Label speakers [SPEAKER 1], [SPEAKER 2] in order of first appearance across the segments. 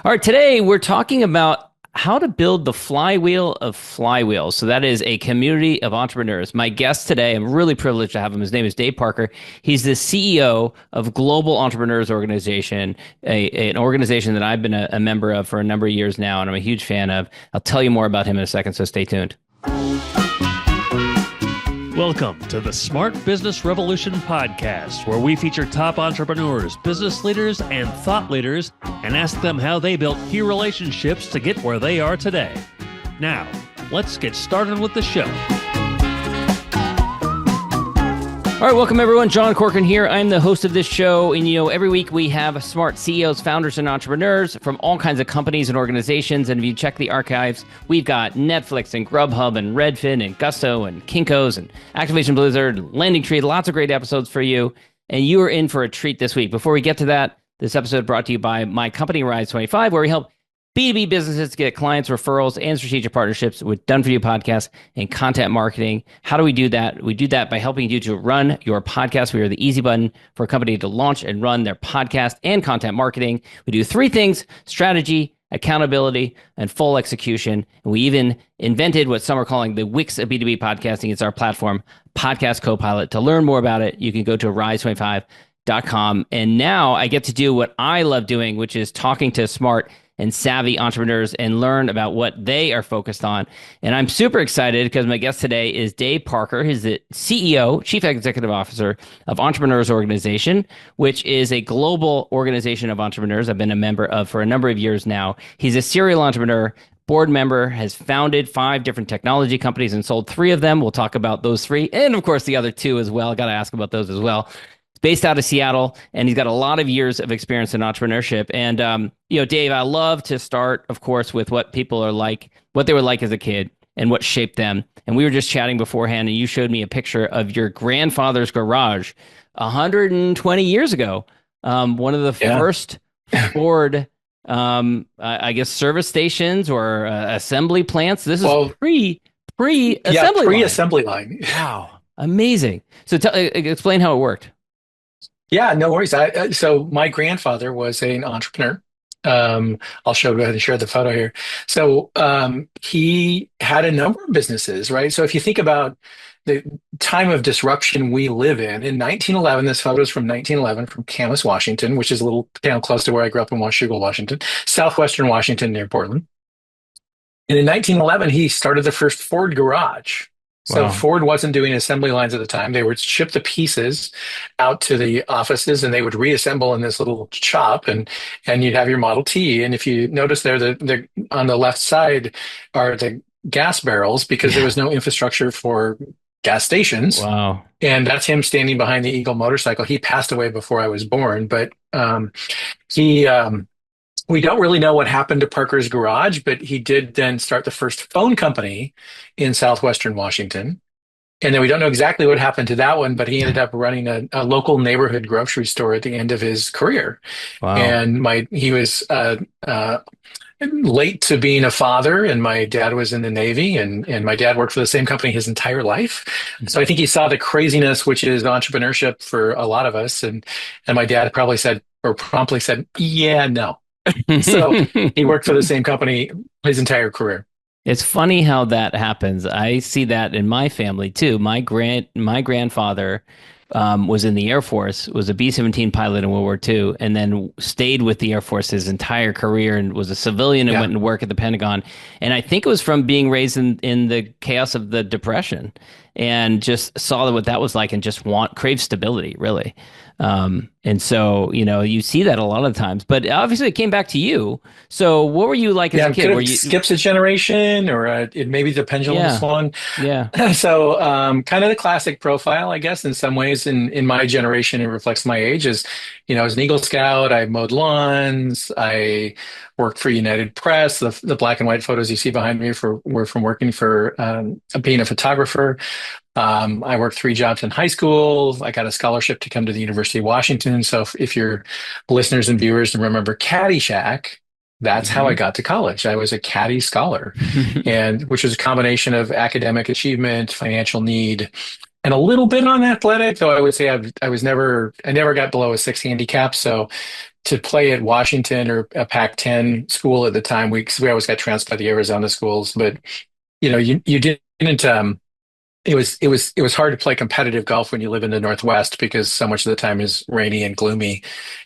[SPEAKER 1] All right, today we're talking about how to build the flywheel of flywheels. So that is a community of entrepreneurs. My guest today, I'm really privileged to have him. His name is Dave Parker. He's the CEO of Global Entrepreneurs Organization, an organization that I've been a member of for a number of years now, and I'm a huge fan of. I'll tell you more about him in a second, so stay tuned.
[SPEAKER 2] Welcome to the Smart Business Revolution podcast, where we feature top entrepreneurs, business leaders, and thought leaders and ask them how they built key relationships to get where they are today. Now, let's get started with the show.
[SPEAKER 1] All right, welcome everyone. John Corcoran here. I'm the host of this show, and every week we have smart CEOs, founders, and entrepreneurs from all kinds of companies and organizations. And if you check the archives, we've got Netflix and Grubhub and Redfin and Gusto and Kinko's and Activation Blizzard, and Landing Tree. Lots of great episodes for you, and you are in for a treat this week. Before we get to that, this episode brought to you by my company, Rise 25, where we help B2B businesses get clients, referrals, and strategic partnerships with done-for-you podcasts and content marketing. How do we do that? We do that by helping you to run your podcast. We are the easy button for a company to launch and run their podcast and content marketing. We do three things: strategy, accountability, and full execution. And we even invented what some are calling the Wix of B2B podcasting. It's our platform, Podcast Copilot. To learn more about it, you can go to rise25.com. And now I get to do what I love doing, which is talking to smart and savvy entrepreneurs and learn about what they are focused on. And I'm super excited because my guest today is Dave Parker. He's the CEO, Chief Executive Officer of Entrepreneurs Organization, which is a global organization of entrepreneurs I've been a member of for a number of years now. He's a serial entrepreneur, board member, has founded 5 different technology companies and sold 3 of them. We'll talk about those 3, and of course the other 2 as well. Got to ask about those as well. Based out of Seattle, and he's got a lot of years of experience in entrepreneurship. And, Dave, I love to start, of course, with what people are like, what they were like as a kid and what shaped them. And we were just chatting beforehand, and you showed me a picture of your grandfather's garage 120 years ago. One of the first Ford, I guess, service stations or assembly plants. This is
[SPEAKER 3] pre-assembly line.
[SPEAKER 1] Wow. Amazing. So explain how it worked.
[SPEAKER 3] Yeah, no worries. So my grandfather was an entrepreneur. I'll go ahead and share the photo here. So he had a number of businesses, right? So if you think about the time of disruption we live in 1911, this photo is from 1911 from Camas, Washington, which is a little town close to where I grew up in Washougal, Washington, southwestern Washington near Portland. And in 1911, he started the first Ford garage. So
[SPEAKER 1] Wow.
[SPEAKER 3] Ford wasn't doing assembly lines at the time. They would ship the pieces out to the offices and they would reassemble in this little shop, and you'd have your Model T. And if you notice there, the on the left side are the gas barrels because there was no infrastructure for gas stations.
[SPEAKER 1] Wow.
[SPEAKER 3] And that's him standing behind the Eagle motorcycle. He passed away before I was born, but he we don't really know what happened to Parker's garage, but he did then start the first phone company in southwestern Washington. And then we don't know exactly what happened to that one, but he ended up running a local neighborhood grocery store at the end of his career.
[SPEAKER 1] Wow.
[SPEAKER 3] And he was late to being a father, and my dad was in the Navy, and my dad worked for the same company his entire life. So I think he saw the craziness, which is entrepreneurship for a lot of us. And my dad probably said, or promptly said, yeah, no. So he worked for the same company his entire career.
[SPEAKER 1] It's funny how that happens. I see that in my family too. My grandfather was in the Air Force, was a B-17 pilot in World War II, and then stayed with the Air Force his entire career and was a civilian and went to work at the Pentagon. And I think it was from being raised in the chaos of the Depression and just saw what that was like and just crave stability, really. And so, you see that a lot of times, but obviously it came back to you. So what were you like as a kid?
[SPEAKER 3] Were you skips a generation, or it maybe the pendulum swung?
[SPEAKER 1] Yeah.
[SPEAKER 3] So, kind of the classic profile, I guess, in some ways in my generation, it reflects my age is, I was an Eagle Scout. I mowed lawns. I worked for United Press. The black and white photos you see behind me were from working for, being a photographer. I worked 3 jobs in high school. I got a scholarship to come to the University of Washington. So if your listeners and viewers remember Caddyshack, that's how I got to college. I was a Caddy scholar, and which was a combination of academic achievement, financial need, and a little bit on athletic. Though I would say I never got below a 6 handicap. So to play at Washington or a Pac-10 school at the time. 'Cause we always got trounced by the Arizona schools, but you didn't. It was hard to play competitive golf when you live in the Northwest because so much of the time is rainy and gloomy,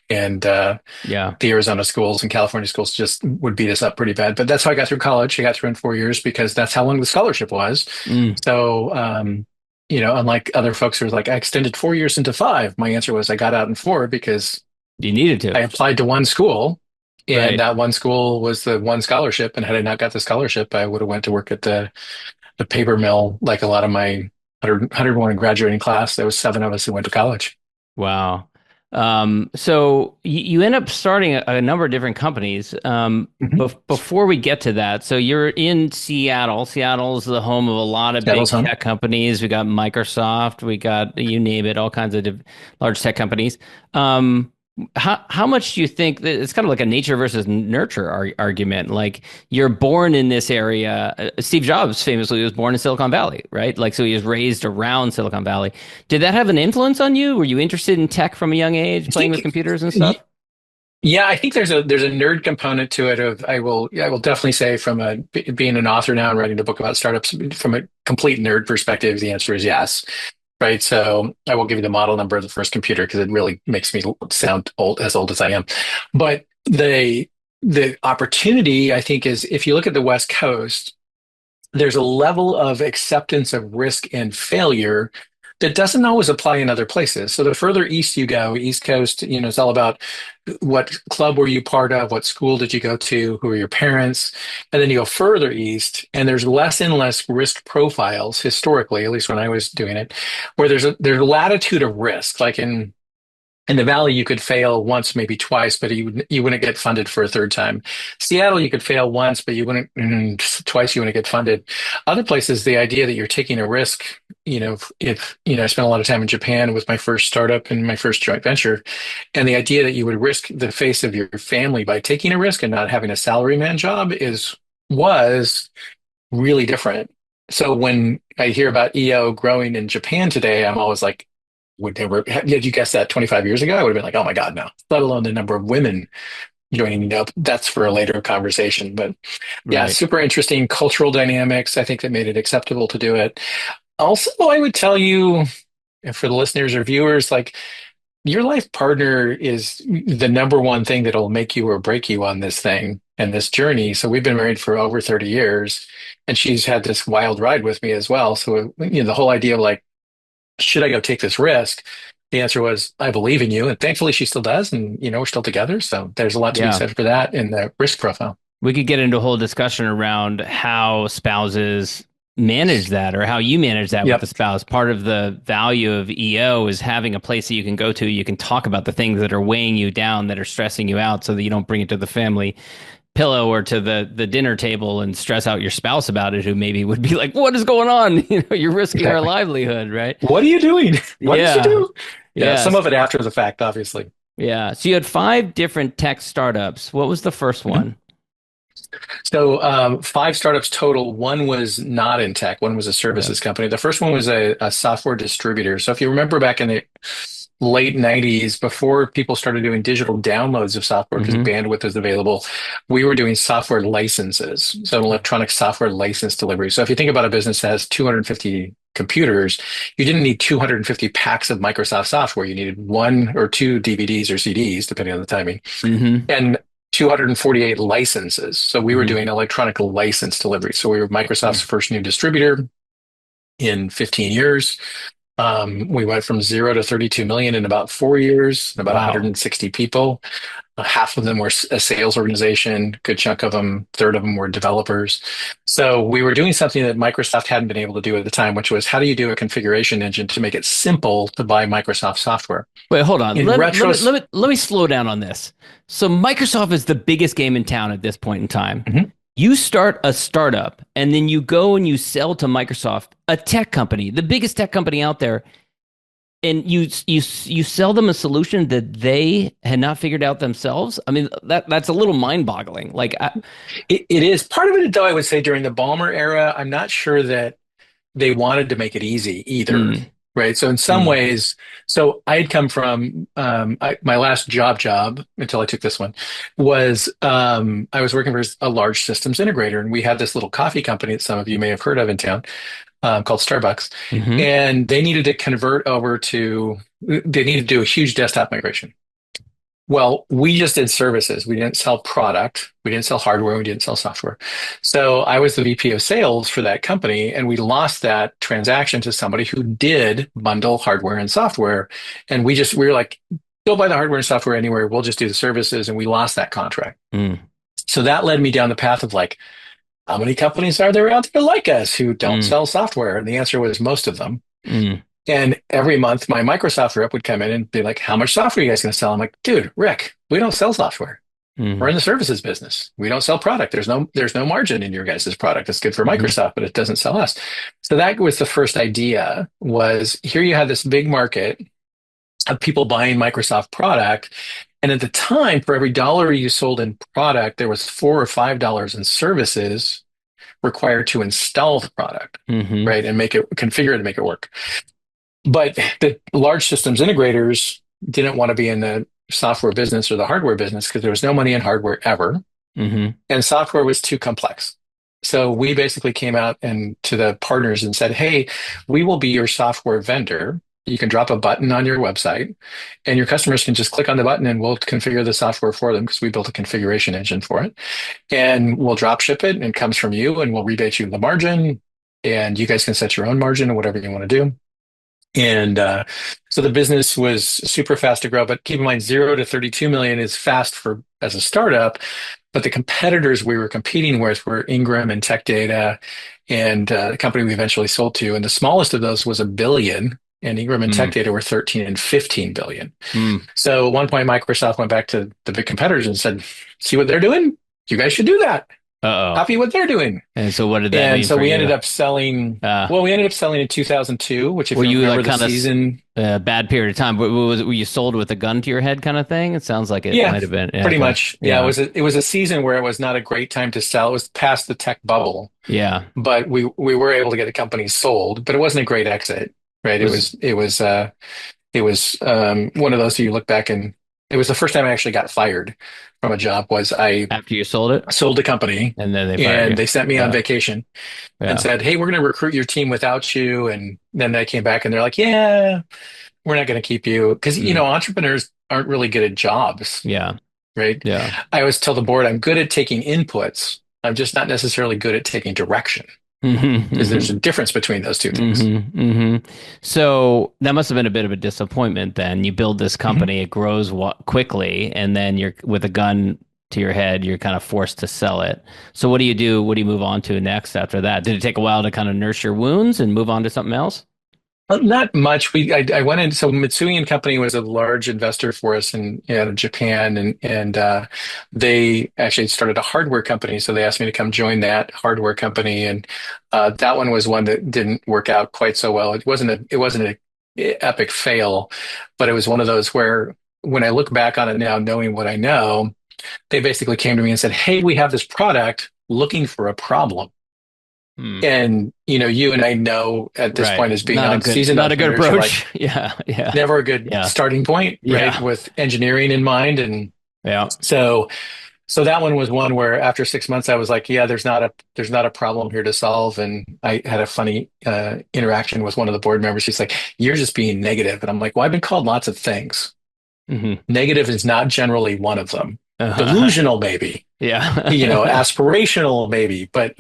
[SPEAKER 3] and
[SPEAKER 1] Yeah.
[SPEAKER 3] the Arizona schools and California schools just would beat us up pretty bad. But that's how I got through college. I got through in 4 years because that's how long the scholarship was.
[SPEAKER 1] Mm.
[SPEAKER 3] So, unlike other folks who are like, I extended 4 years into five, my answer was I got out in four because
[SPEAKER 1] You needed
[SPEAKER 3] I
[SPEAKER 1] to.
[SPEAKER 3] applied to one school, and
[SPEAKER 1] Right.
[SPEAKER 3] that one school was the one scholarship. And had I not got the scholarship, I would have went to work at the paper mill like a lot of my 101 graduating class. There was seven of us who went to college.
[SPEAKER 1] Wow. So you end up starting a number of different companies.
[SPEAKER 3] Mhm.
[SPEAKER 1] Before we get to that, so you're in Seattle. Seattle is the home of a lot of big
[SPEAKER 3] Seattle's home.
[SPEAKER 1] tech companies. We got Microsoft, we got you name it, all kinds of large tech companies. Um, how much do you think that it's kind of like a nature versus nurture argument? Like you're born in this area. Steve Jobs famously was born in Silicon Valley, right? Like so he was raised around Silicon Valley. Did that have an influence on you? Were you interested in tech from a young age,
[SPEAKER 3] I
[SPEAKER 1] playing
[SPEAKER 3] think,
[SPEAKER 1] with computers and
[SPEAKER 3] y-
[SPEAKER 1] stuff?
[SPEAKER 3] yeah, I think there's a nerd component to it. I will definitely say being an author now and writing a book about startups from a complete nerd perspective, the answer is yes. Right. So I will give you the model number of the first computer because it really makes me sound old as I am. But the opportunity, I think, is if you look at the West Coast, there's a level of acceptance of risk and failure that doesn't always apply in other places. So the further east you go, East Coast, it's all about what club were you part of, what school did you go to, who are your parents, and then you go further east, and there's less and less risk profiles historically, at least when I was doing it, where there's a latitude of risk, like in the Valley, you could fail once, maybe twice, but you wouldn't get funded for a third time. Seattle, you could fail once, but you wouldn't, twice you wouldn't get funded. Other places, the idea that you're taking a risk, if I spent a lot of time in Japan with my first startup and my first joint venture, and the idea that you would risk the face of your family by taking a risk and not having a salaryman job was really different. So when I hear about EO growing in Japan today, I'm always like, would never, had you guessed that 25 years ago? I would have been like, oh my God, no, let alone the number of women joining up. That's for a later conversation. But yeah,
[SPEAKER 1] Right.
[SPEAKER 3] super interesting cultural dynamics. I think that made it acceptable to do it. Also, I would tell you, and for the listeners or viewers, like your life partner is the number one thing that'll make you or break you on this thing and this journey. So we've been married for over 30 years, and she's had this wild ride with me as well. So, the whole idea of like, should I go take this risk? The answer was, I believe in you. And thankfully she still does. And, we're still together. So there's a lot to be
[SPEAKER 1] Yeah.
[SPEAKER 3] said for that in the risk profile.
[SPEAKER 1] We could get into a whole discussion around how spouses manage that or how you manage that with the
[SPEAKER 3] Yep.
[SPEAKER 1] spouse. Part of the value of EO is having a place that you can go to. You can talk about the things that are weighing you down, that are stressing you out so that you don't bring it to the family pillow or to the dinner table and stress out your spouse about it, who maybe would be like, what is going on? You're risking our
[SPEAKER 3] Exactly.
[SPEAKER 1] livelihood, right?
[SPEAKER 3] What are you doing? What did you
[SPEAKER 1] Yeah.
[SPEAKER 3] do? Yeah. Some
[SPEAKER 1] Yes.
[SPEAKER 3] of it after the fact, obviously.
[SPEAKER 1] Yeah. So you had five different tech startups. What was the first
[SPEAKER 3] Mhm.
[SPEAKER 1] one?
[SPEAKER 3] So five startups total. One was not in tech. One was a
[SPEAKER 1] Okay.
[SPEAKER 3] services company. The first one was a software distributor. So if you remember back in the late 90s, before people started doing digital downloads of software because
[SPEAKER 1] Mm-hmm.
[SPEAKER 3] bandwidth was available, we were doing software licenses. So an electronic software license delivery. So if you think about a business that has 250 computers, you didn't need 250 packs of Microsoft software. You needed one or two DVDs or CDs, depending on the timing,
[SPEAKER 1] Mm-hmm.
[SPEAKER 3] and 248 licenses. So we were
[SPEAKER 1] Mm-hmm.
[SPEAKER 3] doing electronic license delivery. So we were Microsoft's first new distributor in 15 years. We went from 0 to 32 million in about 4 years, about
[SPEAKER 1] Wow.
[SPEAKER 3] 160 people. Half of them were a sales organization, good chunk of them, third of them were developers. So we were doing something that Microsoft hadn't been able to do at the time, which was how do you do a configuration engine to make it simple to buy Microsoft software?
[SPEAKER 1] Wait, hold on.
[SPEAKER 3] In retros,
[SPEAKER 1] Let me slow down on this. So Microsoft is the biggest game in town at this point in time.
[SPEAKER 3] Mhm.
[SPEAKER 1] You start a startup and then you go and you sell to Microsoft, a tech company, the biggest tech company out there, and you sell them a solution that they had not figured out themselves. I mean, that's a little mind-boggling.
[SPEAKER 3] it is part of it, though, I would say during the Ballmer era, I'm not sure that they wanted to make it easy either.
[SPEAKER 1] Mm,
[SPEAKER 3] right? So in some
[SPEAKER 1] Mm.
[SPEAKER 3] ways, so I had come from my last job until I took this one was I was working for a large systems integrator, and we had this little coffee company that some of you may have heard of in town called Starbucks,
[SPEAKER 1] Hmm.
[SPEAKER 3] and they needed to convert over to they needed to do a huge desktop migration. Well, we just did services. We didn't sell product. We didn't sell hardware. We didn't sell software. So I was the VP of sales for that company, and we lost that transaction to somebody who did bundle hardware and software. And we were like, go buy the hardware and software anywhere. We'll just do the services. And we lost that contract.
[SPEAKER 1] Mm.
[SPEAKER 3] So that led me down the path of like, how many companies are there out there like us who don't
[SPEAKER 1] Mm.
[SPEAKER 3] sell software? And the answer was most of them.
[SPEAKER 1] Mm.
[SPEAKER 3] And every month, my Microsoft rep would come in and be like, how much software are you guys going to sell? I'm like, dude, Rick, we don't sell software. We're
[SPEAKER 1] Mm.
[SPEAKER 3] in the services business. We don't sell product. There's no margin in your guys' product. It's good for
[SPEAKER 1] Hmm.
[SPEAKER 3] Microsoft, but it doesn't sell us. So that was the first idea was here you had this big market of people buying Microsoft product. And at the time, for every dollar you sold in product, there was $4 or $5 in services required to install the product,
[SPEAKER 1] Hmm.
[SPEAKER 3] right? And make it configure it to make it work. But the large systems integrators didn't want to be in the software business or the hardware business because there was no money in hardware ever,
[SPEAKER 1] Hmm.
[SPEAKER 3] and software was too complex. So we basically came out and to the partners and said, "Hey, we will be your software vendor. You can drop a button on your website, and your customers can just click on the button, and we'll configure the software for them because we built a configuration engine for it. And we'll drop ship it, and it comes from you, and we'll rebate you the margin, and you guys can set your own margin or whatever you want to do." And so the business was super fast to grow, but keep in mind, 0 to 32 million is fast for as a startup. But the competitors we were competing with were Ingram and Tech Data, and the company we eventually sold to. And the smallest of those was a billion, and Ingram and Tech
[SPEAKER 1] Mm.
[SPEAKER 3] Data were 13 and 15 billion.
[SPEAKER 1] Mm.
[SPEAKER 3] So at one point, Microsoft went back to the big competitors and said, "See what they're doing? You guys should do that.
[SPEAKER 1] Uh-oh.
[SPEAKER 3] Copy what they're doing."
[SPEAKER 1] And so what did that
[SPEAKER 3] And
[SPEAKER 1] mean
[SPEAKER 3] so
[SPEAKER 1] for
[SPEAKER 3] we ended
[SPEAKER 1] you?
[SPEAKER 3] up selling.
[SPEAKER 1] Uh,
[SPEAKER 3] Well, we ended up selling in 2002, which, if
[SPEAKER 1] were
[SPEAKER 3] you
[SPEAKER 1] you
[SPEAKER 3] remember
[SPEAKER 1] like
[SPEAKER 3] the
[SPEAKER 1] kind of
[SPEAKER 3] season,
[SPEAKER 1] bad period of time? Were you sold with a gun to your head kind of thing? It sounds like it
[SPEAKER 3] yeah,
[SPEAKER 1] might have been. Yeah,
[SPEAKER 3] pretty
[SPEAKER 1] okay.
[SPEAKER 3] much. Yeah,
[SPEAKER 1] Yeah.
[SPEAKER 3] it was a season where it was not a great time to sell. It was past the tech bubble,
[SPEAKER 1] Yeah.
[SPEAKER 3] but we were able to get the company sold, but it wasn't a great exit, right?
[SPEAKER 1] Was
[SPEAKER 3] It was one of those that you look back and it was the first time I actually got fired from a job. Was I
[SPEAKER 1] after you sold it
[SPEAKER 3] sold a company
[SPEAKER 1] and then they fired
[SPEAKER 3] and
[SPEAKER 1] you.
[SPEAKER 3] they sent me on
[SPEAKER 1] Yeah.
[SPEAKER 3] vacation and
[SPEAKER 1] Yeah.
[SPEAKER 3] said, "Hey, we're going to recruit your team without you." And then they came back and they're like, "Yeah, we're not going to keep you," because
[SPEAKER 1] Mm.
[SPEAKER 3] entrepreneurs aren't really good at jobs,
[SPEAKER 1] Yeah.
[SPEAKER 3] right?
[SPEAKER 1] Yeah.
[SPEAKER 3] I always tell the board I'm good at taking inputs. I'm just not necessarily good at taking direction because there's
[SPEAKER 1] Hmm.
[SPEAKER 3] a difference between those two things.
[SPEAKER 1] Hmm. Hmm. So that must have been a bit of a disappointment then. You build this
[SPEAKER 3] Mhm.
[SPEAKER 1] company, it grows quickly, and then you're with a gun to your head, you're kind of forced to sell it. So what do you do? What do you move on to next after that? Did it take a while to kind of nurse your wounds and move on to something else?
[SPEAKER 3] Not much. I went in. So Mitsui and Company was a large investor for us in Japan, and they actually started a hardware company. So they asked me to come join that hardware company, and that one was one that didn't work out quite so well. It wasn't a epic fail, but it was one of those where when I look back on it now, knowing what I know, they basically came to me and said, "Hey, we have this product looking for a problem."
[SPEAKER 1] Hmm.
[SPEAKER 3] And you and I know at this
[SPEAKER 1] Right.
[SPEAKER 3] point as being on seasoned
[SPEAKER 1] Not a good
[SPEAKER 3] entrepreneurs, you're like
[SPEAKER 1] approach. Yeah. Yeah.
[SPEAKER 3] never a good
[SPEAKER 1] Yeah.
[SPEAKER 3] starting point, right?
[SPEAKER 1] Yeah.
[SPEAKER 3] With engineering in mind. And
[SPEAKER 1] Yeah.
[SPEAKER 3] so that one was one where after 6 months I was like, yeah, there's not a problem here to solve. And I had a funny interaction with one of the board members. She's like, "You're just being negative." And I'm like, "Well, I've been called lots of things.
[SPEAKER 1] Hmm.
[SPEAKER 3] Negative is not generally one of them.
[SPEAKER 1] Uh-huh.
[SPEAKER 3] Delusional, maybe."
[SPEAKER 1] Yeah.
[SPEAKER 3] Aspirational, maybe, but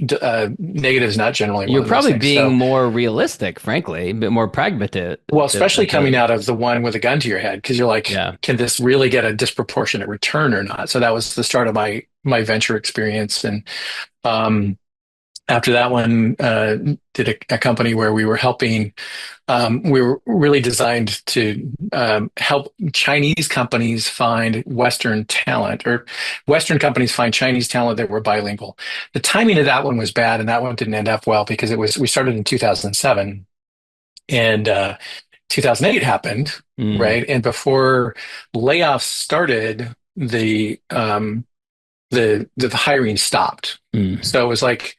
[SPEAKER 3] negative is not generally one
[SPEAKER 1] You're
[SPEAKER 3] of those
[SPEAKER 1] probably
[SPEAKER 3] things.
[SPEAKER 1] being
[SPEAKER 3] So,
[SPEAKER 1] more realistic, frankly, a bit more pragmatic.
[SPEAKER 3] well, especially coming
[SPEAKER 1] To,
[SPEAKER 3] out of the one with a gun to your head, because you're like,
[SPEAKER 1] yeah.
[SPEAKER 3] can this really get a disproportionate return or not? So that was the start of my venture experience, and um, after that one, did a company where we were helping. We were really designed to help Chinese companies find Western talent, or Western companies find Chinese talent that were bilingual. The timing of that one was bad, and that one didn't end up well because we started in 2007, and 2008 happened,
[SPEAKER 1] Mm.
[SPEAKER 3] right? And before layoffs started, the hiring stopped.
[SPEAKER 1] Mm.
[SPEAKER 3] So it was like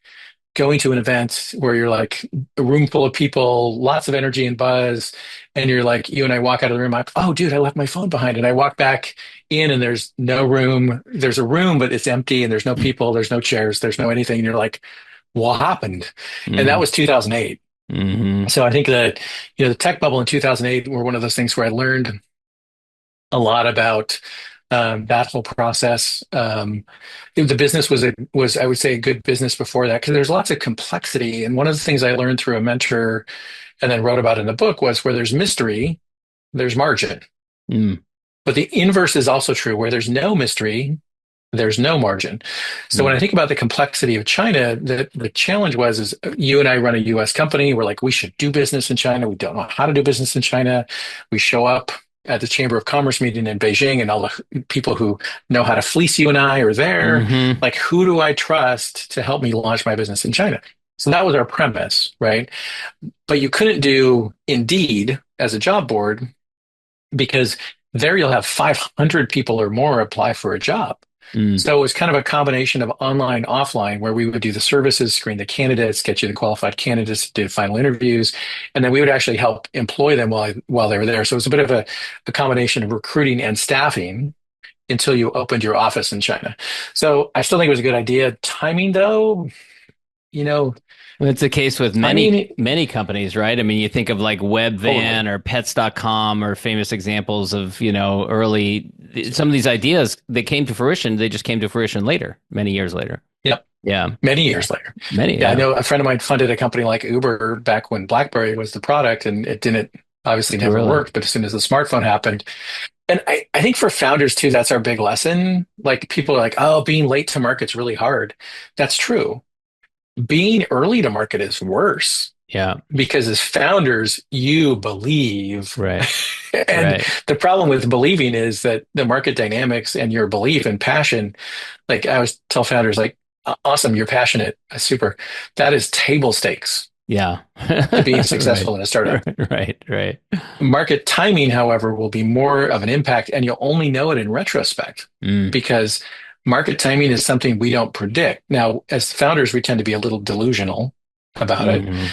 [SPEAKER 3] going to an event where you're like a room full of people, lots of energy and buzz, and you're like, you and I walk out of the room, oh, dude, I left my phone behind. And I walk back in and there's no room. There's a room, but it's empty and there's no people, there's no chairs, there's no anything. And you're like, what happened? And that
[SPEAKER 1] Mm-hmm.
[SPEAKER 3] was 2008.
[SPEAKER 1] Mm-hmm.
[SPEAKER 3] So I think that, the tech bubble in 2008 were one of those things where I learned a lot about that whole process. The business was I would say a good business before that because there's lots of complexity. And one of the things I learned through a mentor and then wrote about in the book was where there's mystery, there's margin.
[SPEAKER 1] Mm.
[SPEAKER 3] But the inverse is also true. Where there's no mystery, there's no margin. So when I
[SPEAKER 1] Mm.
[SPEAKER 3] think about the complexity of China, the challenge is you and I run a US company. We're like, we should do business in China. We don't know how to do business in China. We show up at the Chamber of Commerce meeting in Beijing and all the people who know how to fleece you and I are there.
[SPEAKER 1] Mm-hmm.
[SPEAKER 3] Like, who do I trust to help me launch my business in China? So that was our premise, right? But you couldn't do Indeed as a job board because there you'll have 500 people or more apply for a job.
[SPEAKER 1] Mm.
[SPEAKER 3] So it was kind of a combination of online, offline, where we would do the services, screen the candidates, get you the qualified candidates, do final interviews, and then we would actually help employ them while they were there. So it was a bit of a combination of recruiting and staffing until you opened your office in China. So I still think it was a good idea. Timing, though, you know,
[SPEAKER 1] It's the case with
[SPEAKER 3] timing,
[SPEAKER 1] many companies, right? I mean, you think of like
[SPEAKER 3] totally.
[SPEAKER 1] Webvan or Pets.com or famous examples of, early, some of these ideas that came to fruition, they just came to fruition later, many years later.
[SPEAKER 3] Yep.
[SPEAKER 1] Yeah.
[SPEAKER 3] Many
[SPEAKER 1] Yeah.
[SPEAKER 3] years later.
[SPEAKER 1] Many,
[SPEAKER 3] Yeah, I
[SPEAKER 1] yeah.
[SPEAKER 3] know a friend of mine funded a company like Uber back when BlackBerry was the product, and it didn't obviously
[SPEAKER 1] Too
[SPEAKER 3] never
[SPEAKER 1] early.
[SPEAKER 3] worked. But as soon as the smartphone happened, and I think for founders too, that's our big lesson. Like people are like, oh, being late to market's really hard. That's true. Being early to market is worse
[SPEAKER 1] Yeah.
[SPEAKER 3] because as founders, you believe.
[SPEAKER 1] Right.
[SPEAKER 3] And
[SPEAKER 1] Right.
[SPEAKER 3] the problem with believing is that the market dynamics and your belief and passion, like I always tell founders, like, awesome, you're passionate. Super. That is table stakes
[SPEAKER 1] Yeah.
[SPEAKER 3] to being
[SPEAKER 1] Right.
[SPEAKER 3] successful in a startup.
[SPEAKER 1] Right. Right.
[SPEAKER 3] Market timing, however, will be more of an impact, and you'll only know it in retrospect
[SPEAKER 1] Mm.
[SPEAKER 3] because market timing is something we don't predict. Now, as founders, we tend to be a little delusional about it.
[SPEAKER 1] Hmm.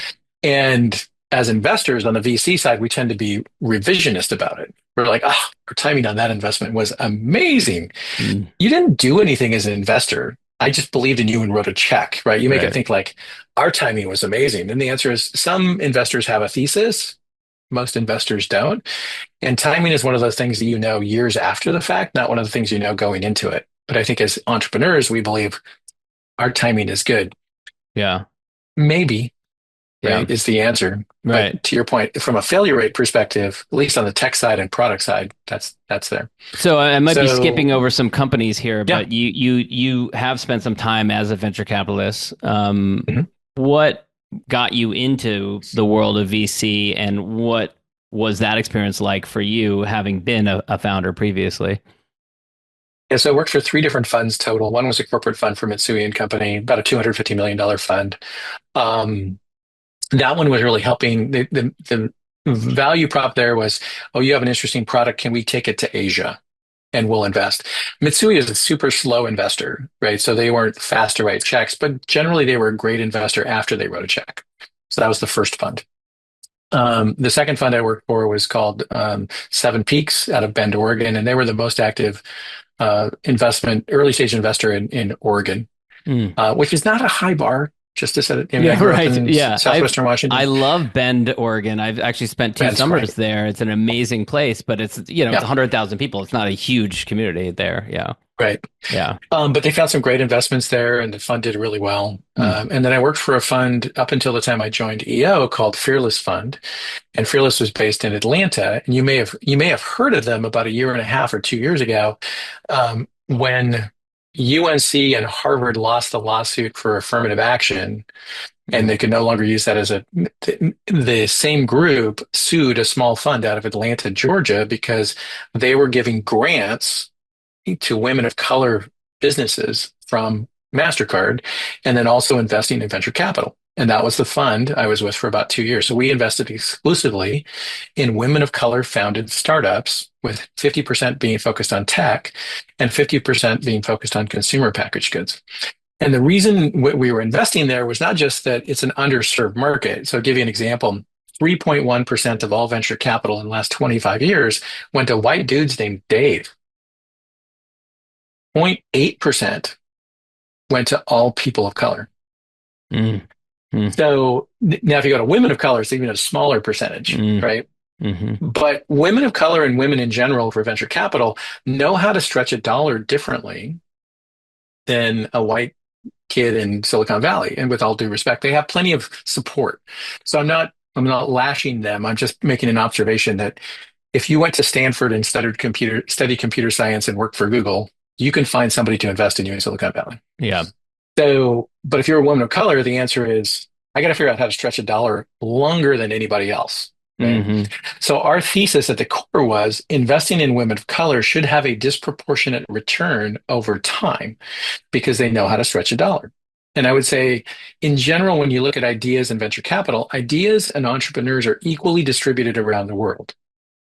[SPEAKER 3] And as investors on the VC side, we tend to be revisionist about it. We're like, oh, our timing on that investment was amazing.
[SPEAKER 1] Mm.
[SPEAKER 3] You didn't do anything as an investor. I just believed in you and wrote a check, right? You make it
[SPEAKER 1] Right.
[SPEAKER 3] think like our timing was amazing. And the answer is some investors have a thesis. Most investors don't. And timing is one of those things that you know years after the fact, not one of the things you know going into it. But I think as entrepreneurs, we believe our timing is good.
[SPEAKER 1] Yeah.
[SPEAKER 3] Maybe,
[SPEAKER 1] Yeah.
[SPEAKER 3] right, is the answer.
[SPEAKER 1] Right.
[SPEAKER 3] But to your point, from a failure rate perspective, at least on the tech side and product side, that's there.
[SPEAKER 1] So I might be skipping
[SPEAKER 3] So
[SPEAKER 1] over some companies here,
[SPEAKER 3] yeah.
[SPEAKER 1] but you have spent some time as a venture capitalist.
[SPEAKER 3] Mhm.
[SPEAKER 1] What got you into the world of VC, and what was that experience like for you, having been a founder previously?
[SPEAKER 3] Yeah, so I worked for three different funds total. One was a corporate fund for Mitsui and Company, about a $250 million fund. Um, that one was really helping. The value prop there was, oh, you have an interesting product. Can we take it to Asia? And we'll invest. Mitsui is a super slow investor, right? So they weren't fast to write checks, but generally they were a great investor after they wrote a check. So that was the first fund. The second fund I worked for was called Seven Peaks out of Bend, Oregon, and they were the most active early stage investor in Oregon,
[SPEAKER 1] Mm.
[SPEAKER 3] which is not a high bar. Just to set it, I mean, I
[SPEAKER 1] Yeah,
[SPEAKER 3] grew up
[SPEAKER 1] right.
[SPEAKER 3] in
[SPEAKER 1] Yeah,
[SPEAKER 3] southwestern
[SPEAKER 1] I
[SPEAKER 3] Washington.
[SPEAKER 1] love Bend, Oregon. I've actually spent two
[SPEAKER 3] Bend's
[SPEAKER 1] summers
[SPEAKER 3] great.
[SPEAKER 1] there. It's an amazing place, but it's it's
[SPEAKER 3] Yeah,
[SPEAKER 1] 100,000 people. It's not a huge community there. Yeah,
[SPEAKER 3] right.
[SPEAKER 1] yeah.
[SPEAKER 3] But they found some great investments there, and the fund did really well.
[SPEAKER 1] Mm.
[SPEAKER 3] And then I worked for a fund up until the time I joined EO called Fearless Fund, and Fearless was based in Atlanta. And you may have heard of them about a year and a half or 2 years ago, when UNC and Harvard lost the lawsuit for affirmative action, and
[SPEAKER 1] Mm.
[SPEAKER 3] they could no longer use that as the same group sued a small fund out of Atlanta, Georgia, because they were giving grants to women of color businesses from MasterCard, and then also investing in venture capital. And that was the fund I was with for about 2 years. So we invested exclusively in women of color founded startups, with 50% being focused on tech and 50% being focused on consumer packaged goods. And the reason we were investing there was not just that it's an underserved market. So I'll give you an example. 3.1% of all venture capital in the last 25 years went to white dudes named Dave. 0.8% went to all people of color.
[SPEAKER 1] Mm. Mm.
[SPEAKER 3] So now if you go to women of color, it's even a smaller percentage,
[SPEAKER 1] Mm.
[SPEAKER 3] right?
[SPEAKER 1] Mm-hmm.
[SPEAKER 3] But women of color and women in general for venture capital know how to stretch a dollar differently than a white kid in Silicon Valley. And with all due respect, they have plenty of support. So I'm not lashing them. I'm just making an observation that if you went to Stanford and studied computer science and worked for Google, you can find somebody to invest in you in Silicon Valley.
[SPEAKER 1] Yeah.
[SPEAKER 3] So, but if you're a woman of color, the answer is I got to figure out how to stretch a dollar longer than anybody else. Right?
[SPEAKER 1] Mm-hmm.
[SPEAKER 3] So our thesis at the core was investing in women of color should have a disproportionate return over time because they know how to stretch a dollar. And I would say, in general, when you look at ideas and venture capital, ideas and entrepreneurs are equally distributed around the world.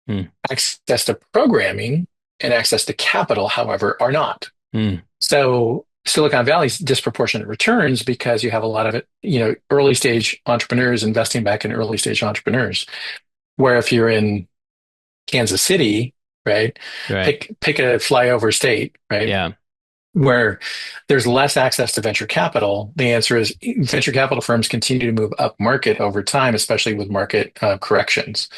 [SPEAKER 1] Mm.
[SPEAKER 3] Access to programming and access to capital, however, are not.
[SPEAKER 1] Mm.
[SPEAKER 3] So Silicon Valley's disproportionate returns because you have a lot of it, early stage entrepreneurs investing back in early stage entrepreneurs. Where if you're in Kansas City, right,
[SPEAKER 1] Right.
[SPEAKER 3] pick a flyover state, right,
[SPEAKER 1] Yeah.
[SPEAKER 3] where there's less access to venture capital, the answer is venture capital firms continue to move up market over time, especially with market corrections,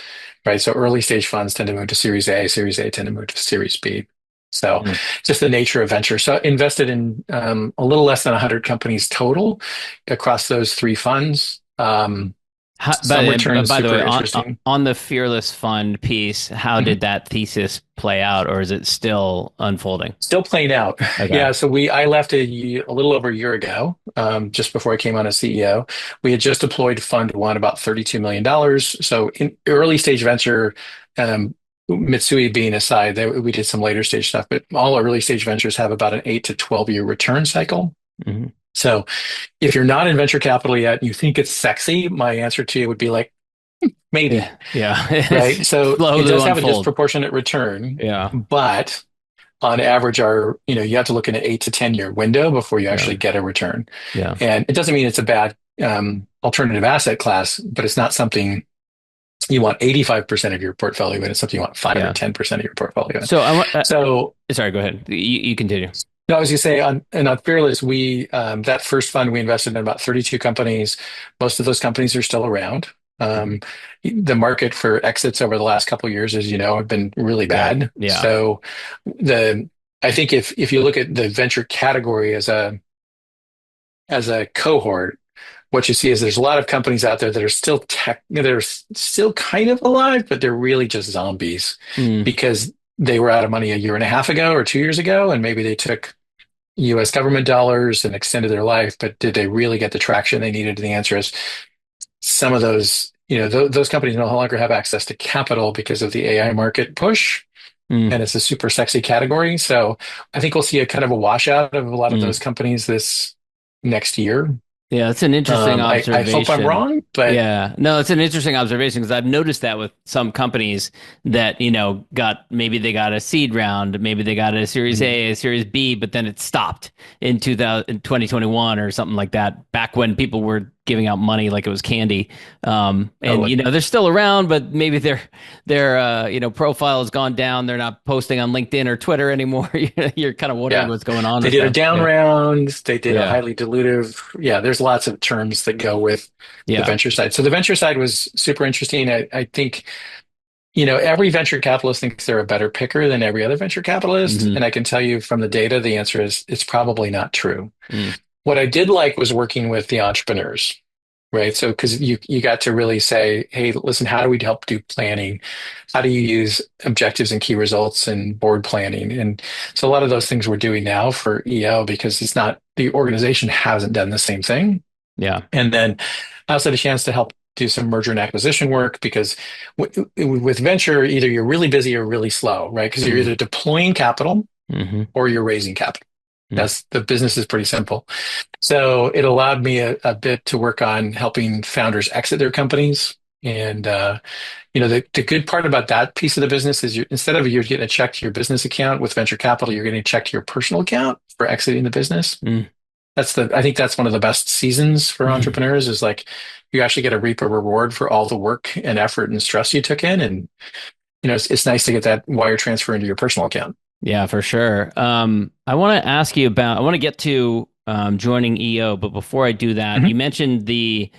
[SPEAKER 3] right? So early stage funds tend to move to Series A, Series A tend to move to Series B. So
[SPEAKER 1] Mm.
[SPEAKER 3] just the nature of venture. So invested in a little less than 100 companies total across those three funds. Some returns
[SPEAKER 1] By the
[SPEAKER 3] super
[SPEAKER 1] way,
[SPEAKER 3] interesting.
[SPEAKER 1] on the Fearless Fund piece, how
[SPEAKER 3] Mhm.
[SPEAKER 1] did that thesis play out, or is it still unfolding?
[SPEAKER 3] Still playing out.
[SPEAKER 1] Okay.
[SPEAKER 3] Yeah, so I left a little over a year ago, just before I came on as CEO. We had just deployed Fund One, about $32 million. So in early stage venture, um, Mitsui being aside, we did some later stage stuff, but all early stage ventures have about an 8 to 12 year return cycle.
[SPEAKER 1] Mm-hmm.
[SPEAKER 3] So if you're not in venture capital yet and you think it's sexy, my answer to you would be like, maybe,
[SPEAKER 1] Yeah. Yeah.
[SPEAKER 3] right?
[SPEAKER 1] It's
[SPEAKER 3] So
[SPEAKER 1] slow
[SPEAKER 3] it
[SPEAKER 1] to
[SPEAKER 3] does have a
[SPEAKER 1] unfold.
[SPEAKER 3] disproportionate return,
[SPEAKER 1] Yeah.
[SPEAKER 3] but on average you have to look in an 8 to 10 year window before you
[SPEAKER 1] Yeah.
[SPEAKER 3] actually get a return.
[SPEAKER 1] Yeah.
[SPEAKER 3] And it doesn't mean it's a bad alternative asset class, but it's not something you want 85% of your portfolio in. It's something you want 5 or
[SPEAKER 1] Yeah.
[SPEAKER 3] 10% of your portfolio in.
[SPEAKER 1] So
[SPEAKER 3] So
[SPEAKER 1] sorry, go ahead. You continue.
[SPEAKER 3] no, I was going to say on Fearless, that first fund we invested in about 32 companies. Most of those companies are still around.
[SPEAKER 1] Mhm.
[SPEAKER 3] The market for exits over the last couple of years, as you know, have been really
[SPEAKER 1] Right.
[SPEAKER 3] bad.
[SPEAKER 1] Yeah.
[SPEAKER 3] So I think if you look at the venture category as a cohort, what you see is there's a lot of companies out there that are still kind of alive, but they're really just zombies
[SPEAKER 1] Mm.
[SPEAKER 3] because they were out of money a year and a half ago or 2 years ago, and maybe they took US government dollars and extended their life, but did they really get the traction they needed? The answer is some of those, those companies no longer have access to capital because of the AI market push,
[SPEAKER 1] Mm.
[SPEAKER 3] and it's a super sexy category. So I think we'll see a kind of a washout of a lot of
[SPEAKER 1] Mm.
[SPEAKER 3] those companies this next year.
[SPEAKER 1] Yeah, that's an interesting
[SPEAKER 3] I hope I'm
[SPEAKER 1] observation.
[SPEAKER 3] wrong, but
[SPEAKER 1] Yeah, no, it's an interesting observation because I've noticed that with some companies that, maybe they got a seed round, maybe they got a Series
[SPEAKER 3] Mhm.
[SPEAKER 1] A, a Series B, but then it stopped in 2021 or something like that, back when people were giving out money like it was candy. And,
[SPEAKER 3] totally.
[SPEAKER 1] they're still around, but maybe their profile has gone down. They're not posting on LinkedIn or Twitter anymore. You're kind of wondering
[SPEAKER 3] Yeah.
[SPEAKER 1] what's going on
[SPEAKER 3] They
[SPEAKER 1] with
[SPEAKER 3] did a
[SPEAKER 1] them.
[SPEAKER 3] down
[SPEAKER 1] Yeah.
[SPEAKER 3] round. They did a
[SPEAKER 1] Yeah.
[SPEAKER 3] highly dilutive. Yeah, there's lots of terms that go with the
[SPEAKER 1] Yeah.
[SPEAKER 3] venture side. So the venture side was super interesting. I think, every venture capitalist thinks they're a better picker than every other venture capitalist.
[SPEAKER 1] Hmm.
[SPEAKER 3] And I can tell you from the data, the answer is it's probably not true.
[SPEAKER 1] Mm.
[SPEAKER 3] What I did like was working with the entrepreneurs, right? So because you got to really say, hey, listen, how do we help do planning? How do you use objectives and key results and board planning? And so a lot of those things we're doing now for EO because the organization hasn't done the same thing.
[SPEAKER 1] Yeah.
[SPEAKER 3] And then I also had a chance to help do some merger and acquisition work because with venture, either you're really busy or really slow, right? Because you're
[SPEAKER 1] Mm.
[SPEAKER 3] either deploying capital
[SPEAKER 1] Hmm.
[SPEAKER 3] or you're raising capital.
[SPEAKER 1] Mm.
[SPEAKER 3] That's the business is pretty simple. So it allowed me a bit to work on helping founders exit their companies. And the good part about that piece of the business is instead of you're getting a check to your business account with venture capital, you're getting a check to your personal account for exiting the business.
[SPEAKER 1] Mm.
[SPEAKER 3] I think that's one of the best seasons for
[SPEAKER 1] Mhm.
[SPEAKER 3] entrepreneurs is like you actually get to reap a reward for all the work and effort and stress you took in. And, it's nice to get that wire transfer into your personal account.
[SPEAKER 1] Yeah, for sure. I want to ask you about, I want to get to joining EO, but before I do that, you
[SPEAKER 3] Mhm.
[SPEAKER 1] mentioned the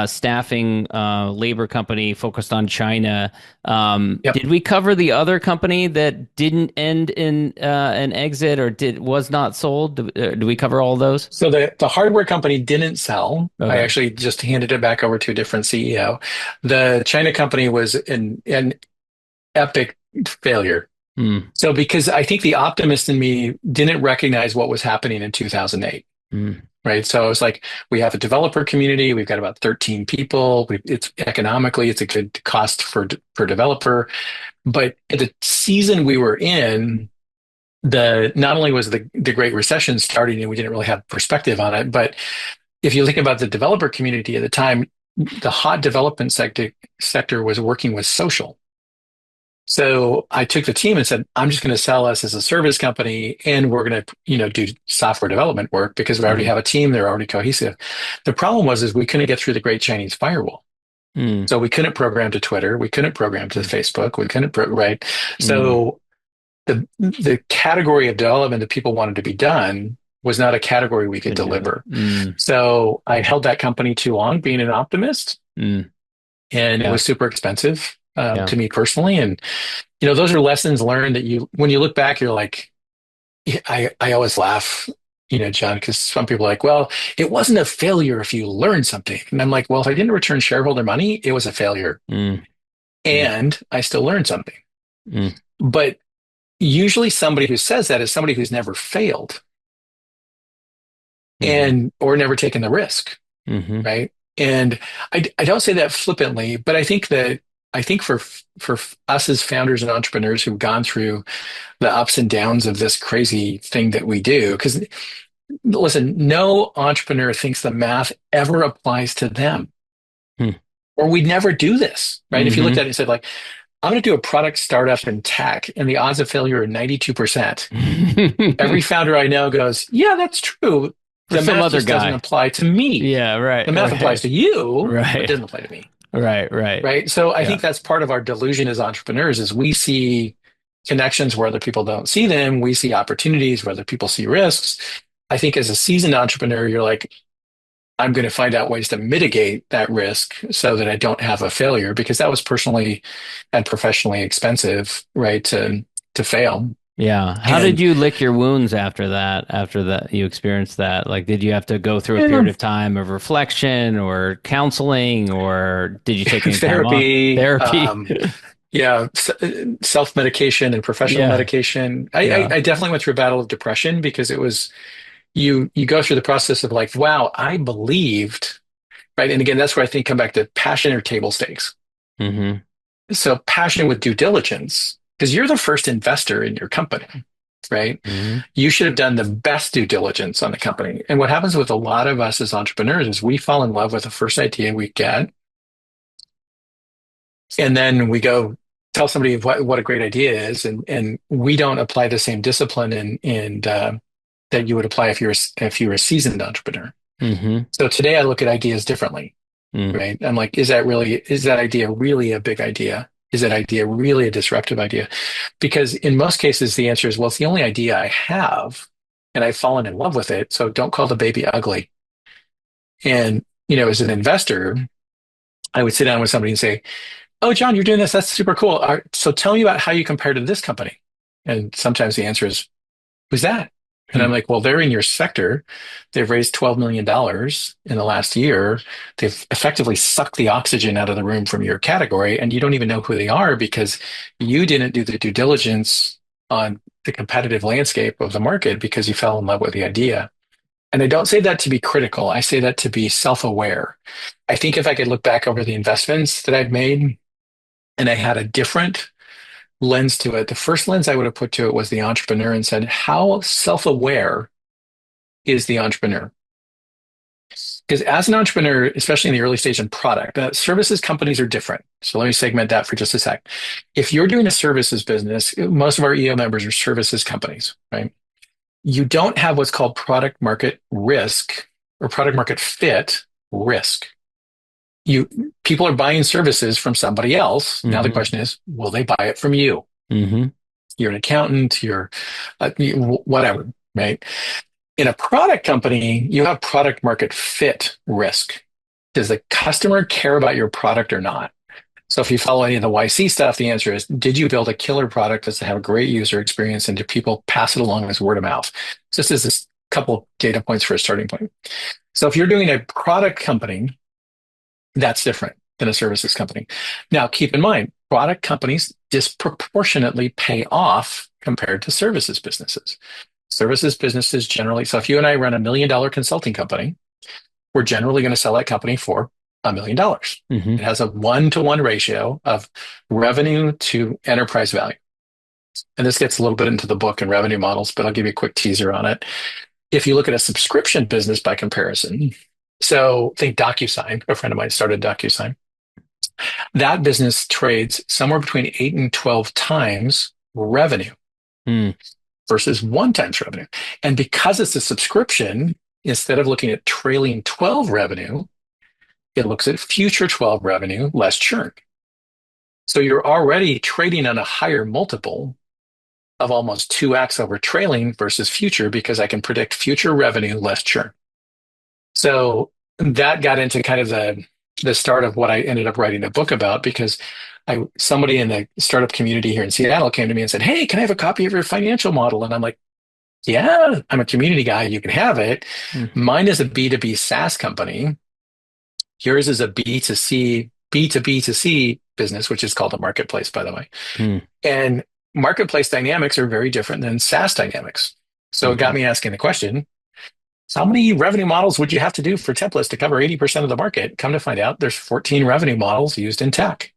[SPEAKER 1] staffing labor company focused on China.
[SPEAKER 3] Yep.
[SPEAKER 1] Did we cover the other company that didn't end in an exit or was not sold? Do we cover all those?
[SPEAKER 3] So the hardware company didn't sell. I
[SPEAKER 1] Okay.
[SPEAKER 3] actually just handed it back over to a different CEO. The China company was an epic failure.
[SPEAKER 1] Mm,
[SPEAKER 3] So because I think the optimist in me didn't recognize what was happening in 2008,
[SPEAKER 1] mm,
[SPEAKER 3] right? So I was like, we have a developer community. We've got about 13 people. It's economically, it's a good cost for developer. But the season we were in, the not only was the Great Recession starting and we didn't really have perspective on it, but if you think about the developer community at the time, the hot development sector was working with social. So I took the team and said, I'm just going to sell us as a service company and we're going to, do software development work because we already
[SPEAKER 1] mm,
[SPEAKER 3] have a team. They're already cohesive. The problem is we couldn't get through the Great Chinese Firewall.
[SPEAKER 1] mm,
[SPEAKER 3] So we couldn't program to Twitter. We couldn't program to
[SPEAKER 1] mm,
[SPEAKER 3] Facebook. We couldn't, right?
[SPEAKER 1] mm.
[SPEAKER 3] So the category of development that people wanted to be done was not a category we could
[SPEAKER 1] Couldn't do it.
[SPEAKER 3] deliver. So I held that company too long being an optimist
[SPEAKER 1] Mm.
[SPEAKER 3] and it
[SPEAKER 1] Yeah.
[SPEAKER 3] was super expensive
[SPEAKER 1] Yeah.
[SPEAKER 3] to me personally. And those are lessons learned that when you look back, you're like, I always laugh, John, because some people are like, well, it wasn't a failure if you learned something. And I'm like, well, if I didn't return shareholder money, it was a failure.
[SPEAKER 1] Mm, mm,
[SPEAKER 3] And I still learned something.
[SPEAKER 1] mm,
[SPEAKER 3] But usually somebody who says that is somebody who's never failed
[SPEAKER 1] mhm,
[SPEAKER 3] and or never taken the risk,
[SPEAKER 1] mhm,
[SPEAKER 3] right? And I don't say that flippantly, but I think for us as founders and entrepreneurs who've gone through the ups and downs of this crazy thing that we do. Because listen, no entrepreneur thinks the math ever applies to them,
[SPEAKER 1] mm,
[SPEAKER 3] or we'd never do this, right? If you looked
[SPEAKER 1] mhm.
[SPEAKER 3] at it and said, like, I'm going to do a product startup in tech, and the odds of failure are 92%. Every founder I know goes, yeah, that's true.
[SPEAKER 1] For
[SPEAKER 3] The
[SPEAKER 1] some
[SPEAKER 3] math
[SPEAKER 1] other
[SPEAKER 3] just doesn't
[SPEAKER 1] guy.
[SPEAKER 3] apply to me.
[SPEAKER 1] Yeah, right,
[SPEAKER 3] The math applies
[SPEAKER 1] right,
[SPEAKER 3] to you, but
[SPEAKER 1] right,
[SPEAKER 3] doesn't apply to me.
[SPEAKER 1] right, right.
[SPEAKER 3] Right. So I
[SPEAKER 1] Yeah.
[SPEAKER 3] think that's part of our delusion as entrepreneurs is we see connections where other people don't see them. We see opportunities where other people see risks. I think as a seasoned entrepreneur, you're like, I'm going to find out ways to mitigate that risk so that I don't have a failure because that was personally and professionally expensive, right? To fail.
[SPEAKER 1] Yeah. How did
[SPEAKER 3] And
[SPEAKER 1] you lick your wounds after that? After that, you experienced that? Like, did you have to go through a
[SPEAKER 3] yeah,
[SPEAKER 1] period of time of reflection or counseling, or did you take any time off?
[SPEAKER 3] therapy,
[SPEAKER 1] Therapy.
[SPEAKER 3] yeah, self-medication and professional
[SPEAKER 1] Yeah.
[SPEAKER 3] medication.
[SPEAKER 1] Yeah.
[SPEAKER 3] I definitely went through a battle of depression because it was you go through the process of like, wow, I believed, right? And again, that's where I think come back to passion or table stakes.
[SPEAKER 1] Mm-hmm.
[SPEAKER 3] So passion with due diligence, because you're the first investor in your company, right?
[SPEAKER 1] Mm-hmm.
[SPEAKER 3] You should have done the best due diligence on the company. And what happens with a lot of us as entrepreneurs is we fall in love with the first idea we get, and then we go tell somebody what a great idea is, and we don't apply the same discipline and that you would apply if you were a seasoned entrepreneur.
[SPEAKER 1] Mm-hmm.
[SPEAKER 3] So today I look at ideas differently,
[SPEAKER 1] Mm.
[SPEAKER 3] right? I'm like, is that idea really a big idea? Is that idea really a disruptive idea? Because in most cases, the answer is, well, it's the only idea I have, and I've fallen in love with it. So don't call the baby ugly. And, as an investor, I would sit down with somebody and say, oh, John, you're doing this. That's super cool. All right, so tell me about how you compare to this company. And sometimes the answer is, who's that? And I'm
[SPEAKER 1] Hmm.
[SPEAKER 3] like, well, they're in your sector. They've raised $12 million in the last year. They've effectively sucked the oxygen out of the room from your category, and you don't even know who they are because you didn't do the due diligence on the competitive landscape of the market because you fell in love with the idea. And I don't say that to be critical. I say that to be self-aware. I think if I could look back over the investments that I've made and I had a different lens to it, the first lens I would have put to it was the entrepreneur and said, how self-aware is the entrepreneur? Because as an entrepreneur, especially in the early stage in product, services companies are different. So let me segment that for just a sec. If you're doing a services business, most of our EO members are services companies, right? you don't have what's called product market risk or product market fit risk. People are buying services from somebody else. Now the
[SPEAKER 1] Mm-hmm.
[SPEAKER 3] question is, will they buy it from you?
[SPEAKER 1] Mm-hmm.
[SPEAKER 3] You're an accountant, whatever, right? In a product company, you have product market fit risk. Does the customer care about your product or not? So if you follow any of the YC stuff, the answer is, did you build a killer product that's to have a great user experience and do people pass it along as word of mouth? So this is a couple data points for a starting point. So if you're doing a product company, that's different than a services company. Now, keep in mind, product companies disproportionately pay off compared to services businesses. Services businesses generally, so if you and I run $1 million consulting company, we're generally going to sell that company for $1 million.
[SPEAKER 1] Mm-hmm.
[SPEAKER 3] It has a 1-to-1 ratio of revenue to enterprise value. And this gets a little bit into the book and revenue models, but I'll give you a quick teaser on it. If you look at a subscription business by comparison, so think DocuSign, a friend of mine started DocuSign. That business trades somewhere between 8 and 12 times revenue versus 1 times revenue. And because it's a subscription, instead of looking at trailing 12 revenue, it looks at future 12 revenue, less churn. So you're already trading on a higher multiple of almost 2x over trailing versus future because I can predict future revenue, less churn. So that got into kind of the start of what I ended up writing a book about because somebody in the startup community here in Seattle came to me and said, "Hey, can I have a copy of your financial model?" And I'm like, "Yeah, I'm a community guy. You can have it." Mine is a B2B SaaS company. Yours is a B2B2C business, which is called a marketplace, by the way. And marketplace dynamics are very different than SaaS dynamics. So it got me asking the question, how many revenue models would you have to do for templates to cover 80% of the market? Come to find out, there's 14 revenue models used in tech.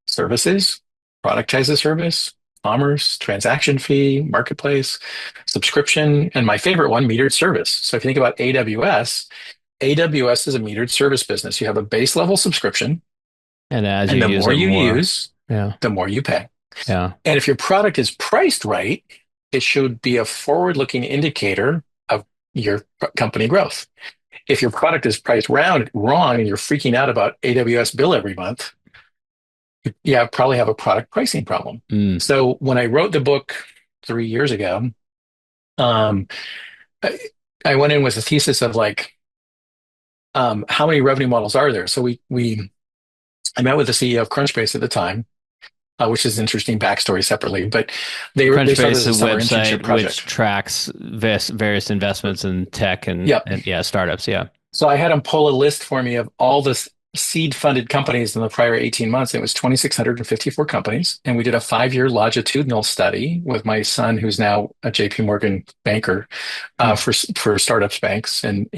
[SPEAKER 3] Services, productize a service, commerce, transaction fee, marketplace, subscription, and my favorite one, metered service. So if you think about AWS is a metered service business. You have a base level subscription,
[SPEAKER 1] and as
[SPEAKER 3] and
[SPEAKER 1] you
[SPEAKER 3] the
[SPEAKER 1] use
[SPEAKER 3] more
[SPEAKER 1] it
[SPEAKER 3] you
[SPEAKER 1] more,
[SPEAKER 3] use, the more you pay.
[SPEAKER 1] Yeah.
[SPEAKER 3] And if your product is priced right, it should be a forward-looking indicator of your company growth. If your product is priced wrong and you're freaking out about AWS bill every month, you probably have a product pricing problem. So when I wrote the book 3 years ago, I went in with a thesis of like, how many revenue models are there? So I met with the CEO of Crunchbase at the time, which is an interesting backstory separately. But they started
[SPEAKER 1] Crunchbase,
[SPEAKER 3] a
[SPEAKER 1] a
[SPEAKER 3] summer internship
[SPEAKER 1] website
[SPEAKER 3] project.
[SPEAKER 1] which tracks various investments in tech and startups. Yeah.
[SPEAKER 3] So I had them pull a list for me of all the seed funded companies in the prior 18 months. It was 2,654 companies. And we did a 5-year longitudinal study with my son, who's now a JP Morgan banker for startups banks. And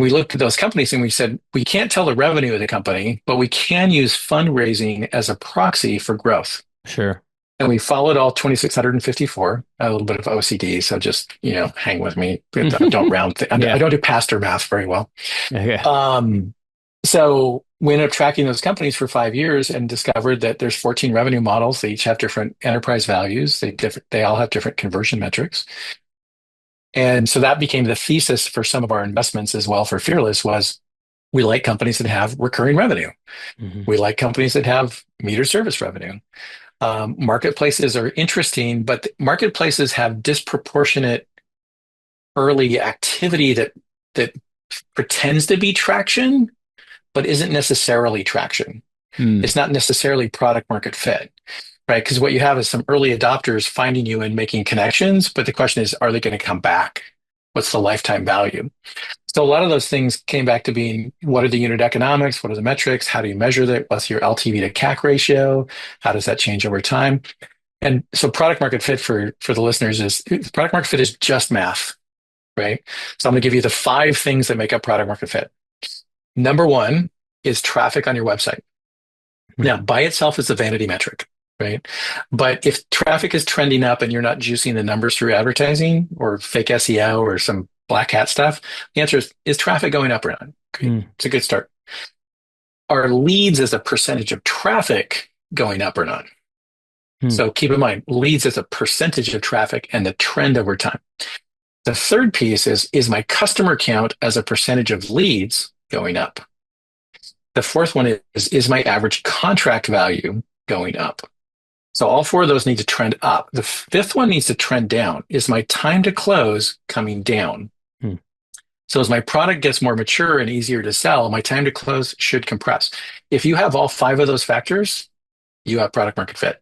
[SPEAKER 3] we looked at those companies and we said, we can't tell the revenue of the company, but we can use fundraising as a proxy for growth.
[SPEAKER 1] Sure.
[SPEAKER 3] And we followed all 2,654, a little bit of OCD. So just, hang with me. Don't round. I don't do pastor math very well.
[SPEAKER 1] Okay.
[SPEAKER 3] So we ended up tracking those companies for 5 years and discovered that there's 14 revenue models. They each have different enterprise values. They all have different conversion metrics. And so that became the thesis for some of our investments as well for Fearless was we like companies that have recurring revenue. We like companies that have metered service revenue. Marketplaces are interesting, but marketplaces have disproportionate early activity that pretends to be traction, but isn't necessarily traction. It's not necessarily product market fit. Right, because what you have is some early adopters finding you and making connections, but the question is, are they going to come back? What's the lifetime value? So a lot of those things came back to being, what are the unit economics? What are the metrics? How do you measure that? What's your LTV to CAC ratio? How does that change over time? And so product market fit for the listeners is, product market fit is just math, right? So I'm going to give you the 5 things that make up product market fit. Number 1 is traffic on your website. Now, by itself, it's a vanity metric. Right. But if traffic is trending up and you're not juicing the numbers through advertising or fake SEO or some black hat stuff, the answer is traffic going up or not? Okay. It's a good start. Are leads as a percentage of traffic going up or not?
[SPEAKER 1] Hmm.
[SPEAKER 3] So keep in mind, leads is a percentage of traffic and the trend over time. The third piece is my customer count as a percentage of leads going up? The fourth one is my average contract value going up? So all four of those need to trend up. The fifth one needs to trend down. Is my time to close coming down?
[SPEAKER 1] Hmm.
[SPEAKER 3] So as my product gets more mature and easier to sell, my time to close should compress. If you have all five of those factors, you have product market fit.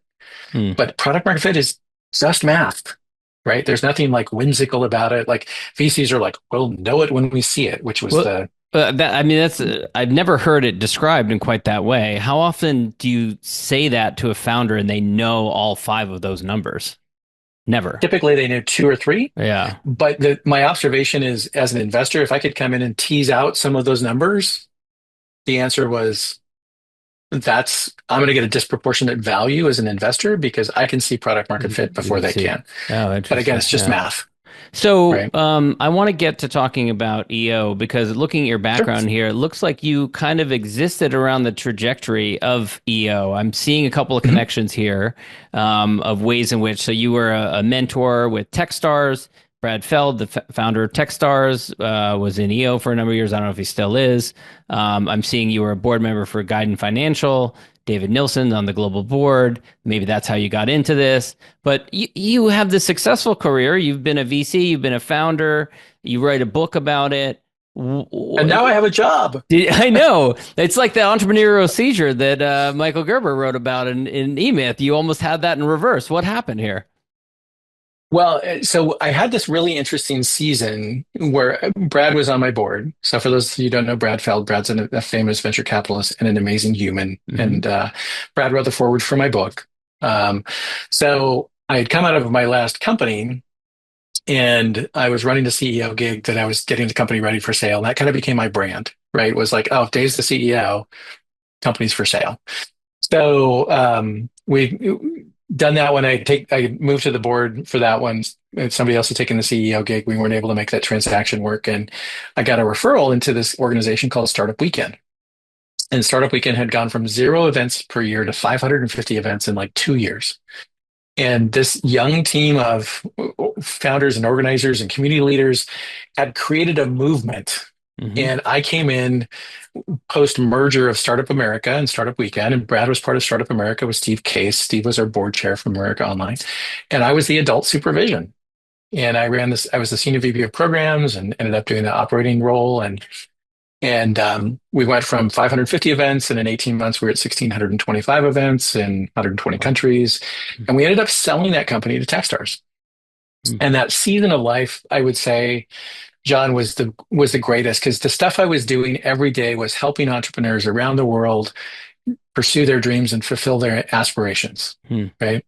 [SPEAKER 1] Hmm.
[SPEAKER 3] But product market fit is just math, right? There's nothing like whimsical about it. Like VCs are like, we'll know it when we see it, which was
[SPEAKER 1] Well,
[SPEAKER 3] the
[SPEAKER 1] that's I've never heard it described in quite that way. How often do you say that to a founder and they know all five of those numbers? Never.
[SPEAKER 3] typically they know two or three.
[SPEAKER 1] Yeah.
[SPEAKER 3] But my observation is, as an investor, if I could come in and tease out some of those numbers, the answer was I'm going to get a disproportionate value as an investor because I can see product market fit
[SPEAKER 1] You
[SPEAKER 3] before
[SPEAKER 1] can
[SPEAKER 3] they
[SPEAKER 1] see.
[SPEAKER 3] can.
[SPEAKER 1] Oh,
[SPEAKER 3] But again,
[SPEAKER 1] interesting.
[SPEAKER 3] it's just
[SPEAKER 1] Yeah.
[SPEAKER 3] math,
[SPEAKER 1] So
[SPEAKER 3] right?
[SPEAKER 1] I want to get to talking about EO because looking at your
[SPEAKER 3] Sure.
[SPEAKER 1] background here, it looks like you kind of existed around the trajectory of EO. I'm seeing a couple of
[SPEAKER 3] Mhm.
[SPEAKER 1] connections here of ways in which. So you were a mentor with Techstars. Brad Feld, the founder of Techstars, was in EO for a number of years. I don't know if he still is. I'm seeing you were a board member for Guidant Financial. David Nilsson on the global board. Maybe that's how you got into this. But you have this successful career. You've been a VC, you've been a founder, you write a book about it.
[SPEAKER 3] And now I have a job.
[SPEAKER 1] I know. It's like the entrepreneurial seizure that Michael Gerber wrote about in eMyth. You almost had that in reverse. What happened here?
[SPEAKER 3] Well, so I had this really interesting season where Brad was on my board. So for those of you who don't know Brad Feld, Brad's a famous venture capitalist and an amazing human.
[SPEAKER 1] Hmm.
[SPEAKER 3] And Brad wrote the foreword for my book. Um, so I had come out of my last company and I was running the CEO gig that I was getting the company ready for sale. And that kind of became my brand, right? It was like, oh, Dave's the CEO, company's for sale. So we done that when I moved to the board for that one. Somebody else had taken the CEO gig. We weren't able to make that transaction work, and I got a referral into this organization called Startup Weekend. And Startup Weekend had gone from 0 events per year to 550 events in like 2 years. And this young team of founders and organizers and community leaders had created a movement.
[SPEAKER 1] Hmm.
[SPEAKER 3] And I came in post merger of Startup America and Startup Weekend, and Brad was part of Startup America with Steve Case. Steve was our board chair for America Online, and I was the adult supervision. And I ran this. I was the senior VP of programs, and ended up doing the operating role. And we went from 550 events, and in 18 months we were at 1,625 events in 120 countries, and we ended up selling that company to Techstars. And that season of life, I would say, John, was the greatest because the stuff I was doing every day was helping entrepreneurs around the world pursue their dreams and fulfill their aspirations.
[SPEAKER 1] Hmm.
[SPEAKER 3] Right?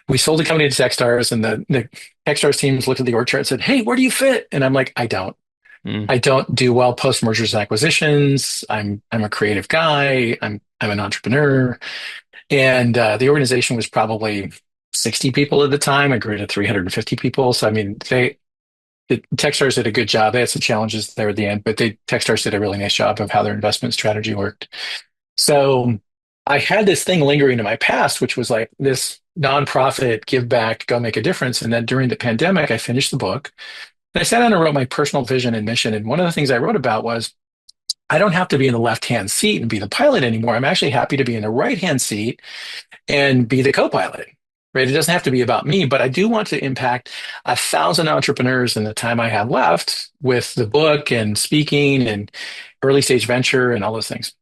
[SPEAKER 3] We sold the company to Techstars, and the Techstars teams looked at the org chart and said, "Hey, where do you fit?" And I'm like, "I don't.
[SPEAKER 1] Hmm.
[SPEAKER 3] I don't do well post mergers and acquisitions. I'm a creative guy. I'm an entrepreneur." And the organization was probably 60 people at the time. I grew to 350 people. So I mean, Techstars did a good job. They had some challenges there at the end, but Techstars did a really nice job of how their investment strategy worked. So I had this thing lingering in my past, which was like this nonprofit, give back, go make a difference. And then during the pandemic, I finished the book. And I sat down and wrote my personal vision and mission. And one of the things I wrote about was I don't have to be in the left-hand seat and be the pilot anymore. I'm actually happy to be in the right-hand seat and be the co-pilot. Right? It doesn't have to be about me, but I do want to impact 1,000 entrepreneurs in the time I have left with the book and speaking and early stage venture and all those things.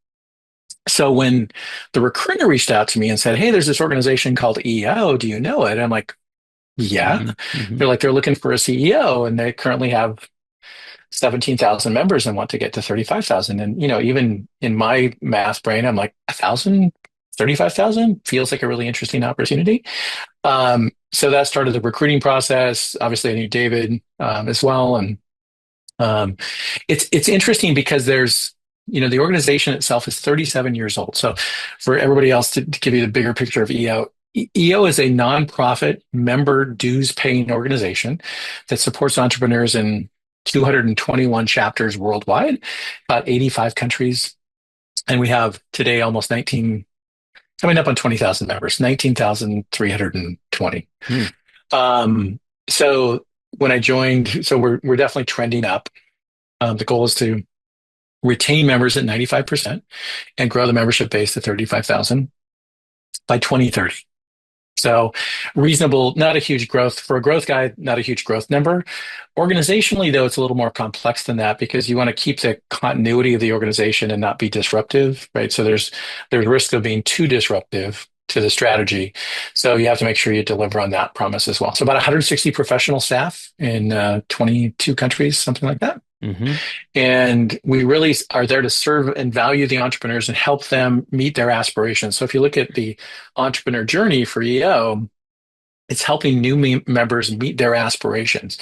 [SPEAKER 3] So when the recruiter reached out to me and said, "Hey, there's this organization called EO. Do you know it?" I'm like, "Yeah."
[SPEAKER 1] Hmm. Hmm.
[SPEAKER 3] They're looking for a CEO, and they currently have 17,000 members and want to get to 35,000. And, even in my math brain, I'm like, 1,000, 35,000 feels like a really interesting opportunity. So that started the recruiting process. Obviously, I knew David as well. And um, it's interesting because the organization itself is 37 years old. So for everybody else to give you the bigger picture of EO, EO is a nonprofit member dues paying organization that supports entrepreneurs in 221 chapters worldwide, about 85 countries. And we have today almost 19 coming up on 20,000 members, 19,320.
[SPEAKER 1] Hmm.
[SPEAKER 3] Um, so when I joined, so we're definitely trending up. The goal is to retain members at 95% and grow the membership base to 35,000 by 2030. So reasonable, not a huge growth for a growth guy, not a huge growth number. Organizationally, though, it's a little more complex than that because you want to keep the continuity of the organization and not be disruptive, right? So there's risk of being too disruptive to the strategy. So you have to make sure you deliver on that promise as well. So about 160 professional staff in 22 countries, something like that.
[SPEAKER 1] Mm-hmm.
[SPEAKER 3] And we really are there to serve and value the entrepreneurs and help them meet their aspirations. So if you look at the entrepreneur journey for EO, it's helping new members meet their aspirations.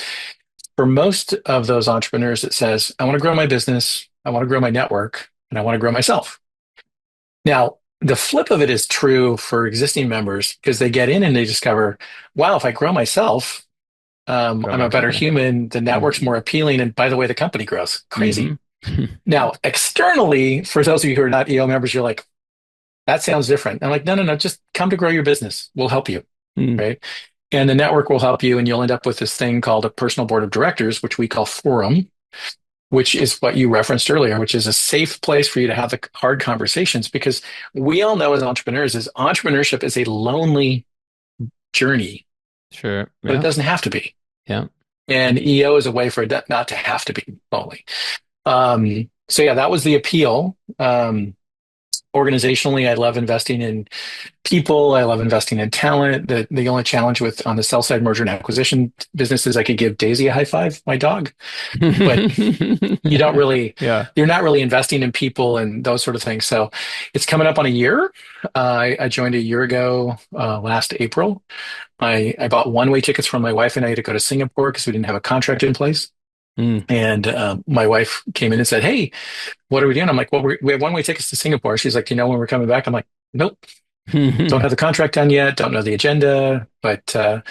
[SPEAKER 3] For most of those entrepreneurs, it says, I want to grow my business, I want to grow my network, and I want to grow myself. Now, the flip of it is true for existing members because they get in and they discover, wow, if I grow myself, I'm a better human. The network's more appealing. And by the way, the company grows. Crazy.
[SPEAKER 1] Mm-hmm.
[SPEAKER 3] Now, externally, for those of you who are not EO members, you're like, that sounds different. I'm like, no, just come to grow your business. We'll help you.
[SPEAKER 1] Mm.
[SPEAKER 3] Right. And the network will help you. And you'll end up with this thing called a personal board of directors, which we call forum, which is what you referenced earlier, which is a safe place for you to have the hard conversations. Because we all know as entrepreneurs is entrepreneurship is a lonely journey,
[SPEAKER 1] Sure.
[SPEAKER 3] but it doesn't have to be.
[SPEAKER 1] Yeah.
[SPEAKER 3] And EO is a way for it not to have to be lonely. So yeah, that was the appeal. Organizationally, I love investing in people. I love investing in talent. The only challenge with on the sell side merger and acquisition business is I could give Daisy a high five, my dog, but you don't really, you're not really investing in people and those sort of things. So it's coming up on a year. I joined a year ago, last April. I bought one-way tickets from my wife and I to go to Singapore because we didn't have a contract in place.
[SPEAKER 1] Mm.
[SPEAKER 3] And my wife came in and said, "Hey, what are we doing?" I'm like, "Well, we have one-way tickets to Singapore." She's like, "You know when we're coming back?" I'm like, "Nope, don't have the contract done yet. Don't know the agenda." But so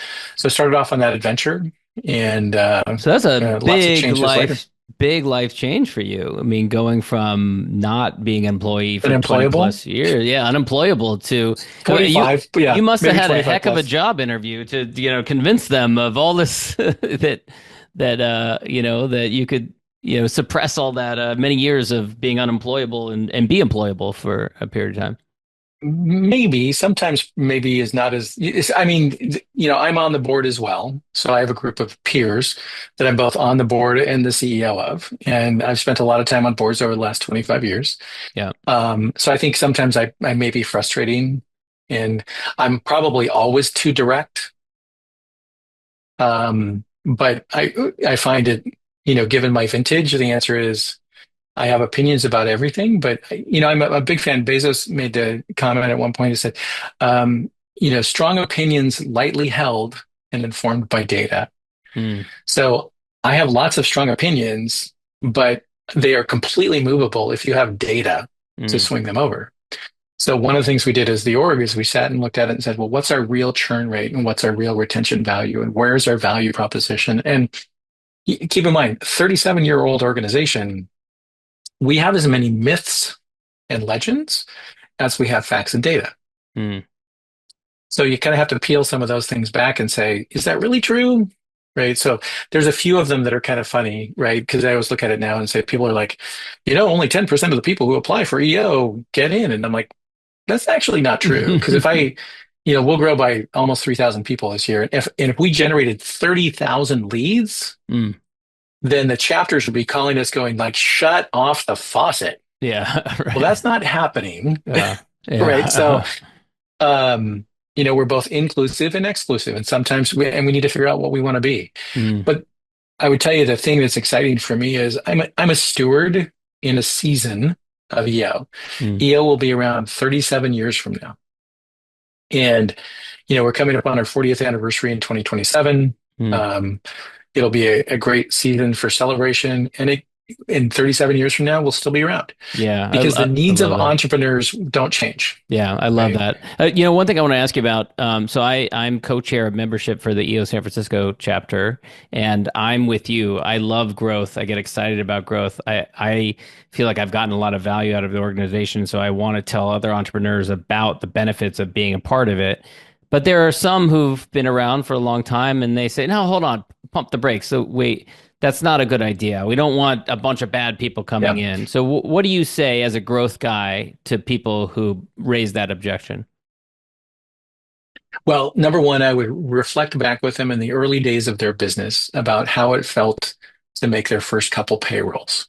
[SPEAKER 3] I started off on that adventure, and
[SPEAKER 1] So that's a
[SPEAKER 3] lots of changes later.
[SPEAKER 1] big life change for you. I mean, going from not being an employee for 20
[SPEAKER 3] Unemployable?
[SPEAKER 1] plus years, unemployable to
[SPEAKER 3] 25, yeah,
[SPEAKER 1] you must have
[SPEAKER 3] maybe
[SPEAKER 1] had a
[SPEAKER 3] 25
[SPEAKER 1] heck of a
[SPEAKER 3] plus.
[SPEAKER 1] job interview to, convince them of all this that you could, suppress all that many years of being unemployable and be employable for a period of time.
[SPEAKER 3] Maybe sometimes maybe is not as I mean, I'm on the board as well. So I have a group of peers that I'm both on the board and the CEO of. And I've spent a lot of time on boards over the last 25 years.
[SPEAKER 1] Yeah.
[SPEAKER 3] So I think sometimes I may be frustrating and I'm probably always too direct. But I find it, given my vintage, the answer is I have opinions about everything, but I'm a big fan. Bezos made the comment at one point. He said, strong opinions lightly held and informed by data.
[SPEAKER 1] Mm.
[SPEAKER 3] So I have lots of strong opinions, but they are completely movable if you have data to swing them over. So one of the things we did as the org is we sat and looked at it and said, well, what's our real churn rate and what's our real retention value and where's our value proposition? And keep in mind, 37-year-old organization, we have as many myths and legends as we have facts and data.
[SPEAKER 1] Mm.
[SPEAKER 3] So you kind of have to peel some of those things back and say, is that really true? Right. So there's a few of them that are kind of funny, right? Because I always look at it now and say, people are like, only 10% of the people who apply for EO get in. And I'm like, that's actually not true. Because if we'll grow by almost 3,000 people this year. And if we generated 30,000 leads, then the chapters would be calling us going like, shut off the faucet.
[SPEAKER 1] Yeah. Right.
[SPEAKER 3] Well, that's not happening.
[SPEAKER 1] Yeah.
[SPEAKER 3] Right. So, we're both inclusive and exclusive. And sometimes we need to figure out what we want to be. But I would tell you the thing that's exciting for me is I'm a steward in a season of EO. EO will be around 37 years from now. And, we're coming up on our 40th anniversary in 2027. It'll be a great season for celebration. And in 37 years from now will still be around
[SPEAKER 1] Yeah,
[SPEAKER 3] because the
[SPEAKER 1] I
[SPEAKER 3] needs of
[SPEAKER 1] love that.
[SPEAKER 3] entrepreneurs don't change,
[SPEAKER 1] Yeah, I love
[SPEAKER 3] right?
[SPEAKER 1] that. One thing I want to ask you about. So I'm co-chair of membership for the EO San Francisco chapter, and I'm with you. I love growth. I get excited about growth. I feel like I've gotten a lot of value out of the organization, so I want to tell other entrepreneurs about the benefits of being a part of it. But there are some who've been around for a long time, and they say, "No, hold on, pump the brakes." So wait, that's not a good idea. We don't want a bunch of bad people coming
[SPEAKER 3] Yeah.
[SPEAKER 1] in. So, what do you say as a growth guy to people who raise that objection?
[SPEAKER 3] Well, number one, I would reflect back with them in the early days of their business about how it felt to make their first couple payrolls.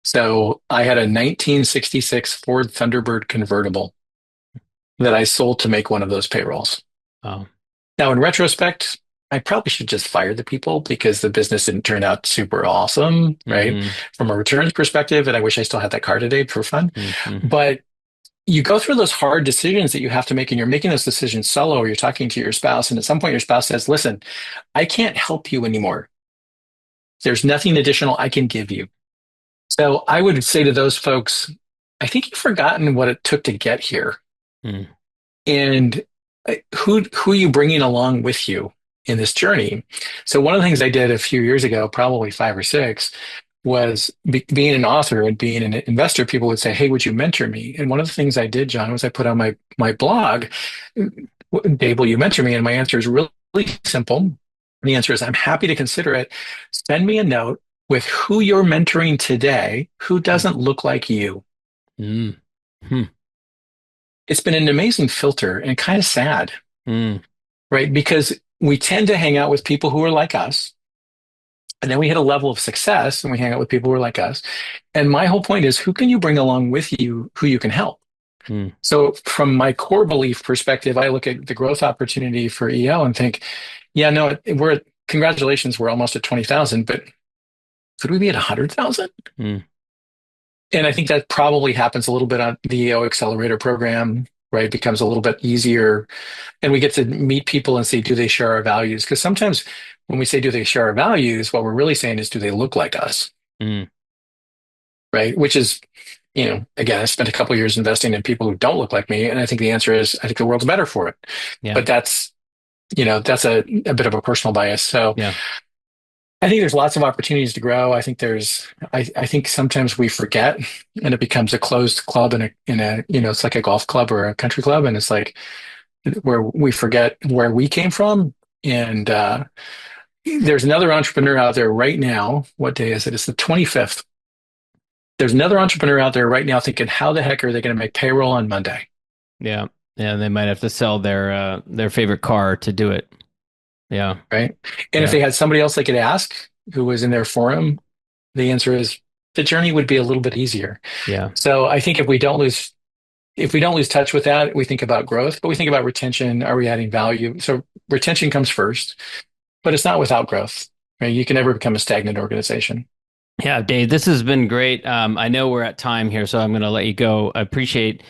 [SPEAKER 3] So I had a 1966 Ford Thunderbird convertible that I sold to make one of those payrolls.
[SPEAKER 1] Oh,
[SPEAKER 3] Now, in retrospect, I probably should just fire the people because the business didn't turn out super awesome, right?
[SPEAKER 1] mm-hmm,
[SPEAKER 3] From a returns perspective, and I wish I still had that car today for fun.
[SPEAKER 1] mm-hmm,
[SPEAKER 3] But you go through those hard decisions that you have to make, and you're making those decisions solo, or you're talking to your spouse, and at some point your spouse says, "Listen, I can't help you anymore. There's nothing additional I can give you." So I would say to those folks, I think you've forgotten what it took to get here.
[SPEAKER 1] mm,
[SPEAKER 3] And who are you bringing along with you in this journey? So one of the things I did a few years ago, probably 5 or 6, was being an author and being an investor. People would say, "Hey, would you mentor me?" And one of the things I did, John, was I put on my blog, "Dave, will you mentor me?" And my answer is really simple. And the answer is, "I'm happy to consider it. Send me a note with who you're mentoring today, who doesn't look like you."
[SPEAKER 1] mm, mm,
[SPEAKER 3] It's been an amazing filter and kind of sad,
[SPEAKER 1] mm,
[SPEAKER 3] right? Because we tend to hang out with people who are like us. And then we hit a level of success and we hang out with people who are like us. And my whole point is, who can you bring along with you who you can help?
[SPEAKER 1] mm,
[SPEAKER 3] So from my core belief perspective, I look at the growth opportunity for EO and think, yeah, no, congratulations, we're almost at 20,000, but could we be at 100,000?
[SPEAKER 1] mm.
[SPEAKER 3] And I think that probably happens a little bit on the EO Accelerator program, right? It becomes a little bit easier. And we get to meet people and see, do they share our values? Because sometimes when we say, do they share our values, what we're really saying is, do they look like us?
[SPEAKER 1] Mm.
[SPEAKER 3] Right? Which is, again, I spent a couple of years investing in people who don't look like me. And I think the answer is, I think the world's better for it.
[SPEAKER 1] Yeah,
[SPEAKER 3] But that's a bit of a personal bias. So
[SPEAKER 1] yeah,
[SPEAKER 3] I think there's lots of opportunities to grow. I think sometimes we forget and it becomes a closed club it's like a golf club or a country club. And it's like where we forget where we came from. And there's another entrepreneur out there right now. What day is it? It's the 25th. There's another entrepreneur out there right now thinking, how the heck are they going to make payroll on Monday?
[SPEAKER 1] yeah, yeah. They might have to sell their favorite car to do it. Yeah,
[SPEAKER 3] Right. And if
[SPEAKER 1] yeah,
[SPEAKER 3] they had somebody else they could ask who was in their forum, the answer is the journey would be a little bit easier.
[SPEAKER 1] yeah.
[SPEAKER 3] So I think if we don't lose touch with that, we think about growth, but we think about retention. Are we adding value? So retention comes first, but it's not without growth. Right? You can never become a stagnant organization.
[SPEAKER 1] Yeah, Dave, this has been great. I know we're at time here, so I'm going to let you go. I appreciate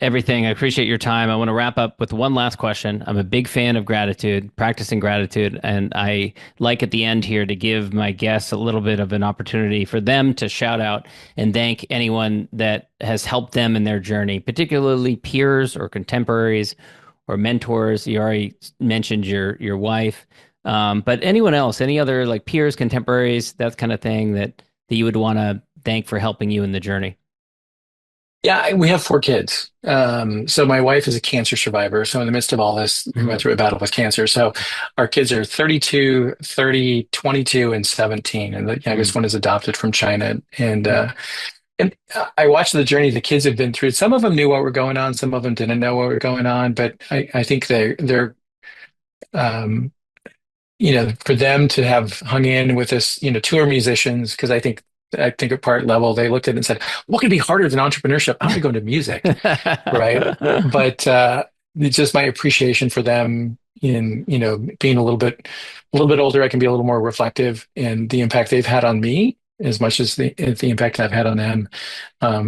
[SPEAKER 1] everything. I appreciate your time. I want to wrap up with one last question. I'm a big fan of gratitude, practicing gratitude, and I like at the end here to give my guests a little bit of an opportunity for them to shout out and thank anyone that has helped them in their journey, particularly peers or contemporaries or mentors. You already mentioned your wife, but anyone else, any other like peers, contemporaries, that kind of thing that you would want to thank for helping you in the journey?
[SPEAKER 3] Yeah, we have 4 kids. So my wife is a cancer survivor. So in the midst of all this, we went
[SPEAKER 1] Mm,
[SPEAKER 3] through a battle with cancer. So our kids are 32, 30, 22, and 17. And the youngest
[SPEAKER 1] mm,
[SPEAKER 3] one is adopted from China. And,
[SPEAKER 1] mm,
[SPEAKER 3] uh, and I watched the journey the kids have been through. Some of them knew what were going on. Some of them didn't know what were going on. But I think um, for them to have hung in with us, tour musicians, because I think at part level, they looked at it and said, what could be harder than entrepreneurship? I'm going to go into music, right? But it's just my appreciation for them in, being a little bit older, I can be a little more reflective and the impact they've had on me as much as the impact I've had on them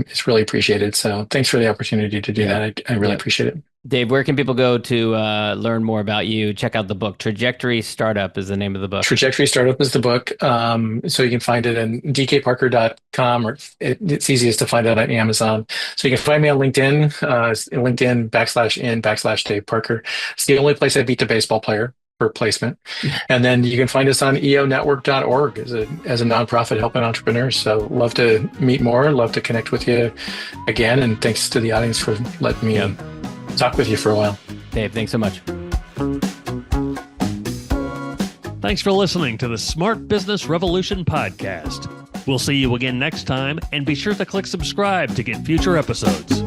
[SPEAKER 3] is really appreciated. So thanks for the opportunity to do
[SPEAKER 1] Yeah.
[SPEAKER 3] that. I really
[SPEAKER 1] Yeah.
[SPEAKER 3] appreciate it.
[SPEAKER 1] Dave, where can people go to learn more about you? Check out the book. Trajectory Startup is the name of the book.
[SPEAKER 3] Trajectory Startup is the book. So you can find it in dkparker.com, or it's easiest to find it on Amazon. So you can find me on LinkedIn, LinkedIn /in/Dave Parker. It's the only place I beat a baseball player for placement. And then you can find us on eonetwork.org as a nonprofit helping entrepreneurs. So love to meet more, love to connect with you again. And thanks to the audience for letting me talk with you for a while.
[SPEAKER 1] Dave, thanks so much.
[SPEAKER 2] Thanks for listening to the Smart Business Revolution podcast. We'll see you again next time, and be sure to click subscribe to get future episodes.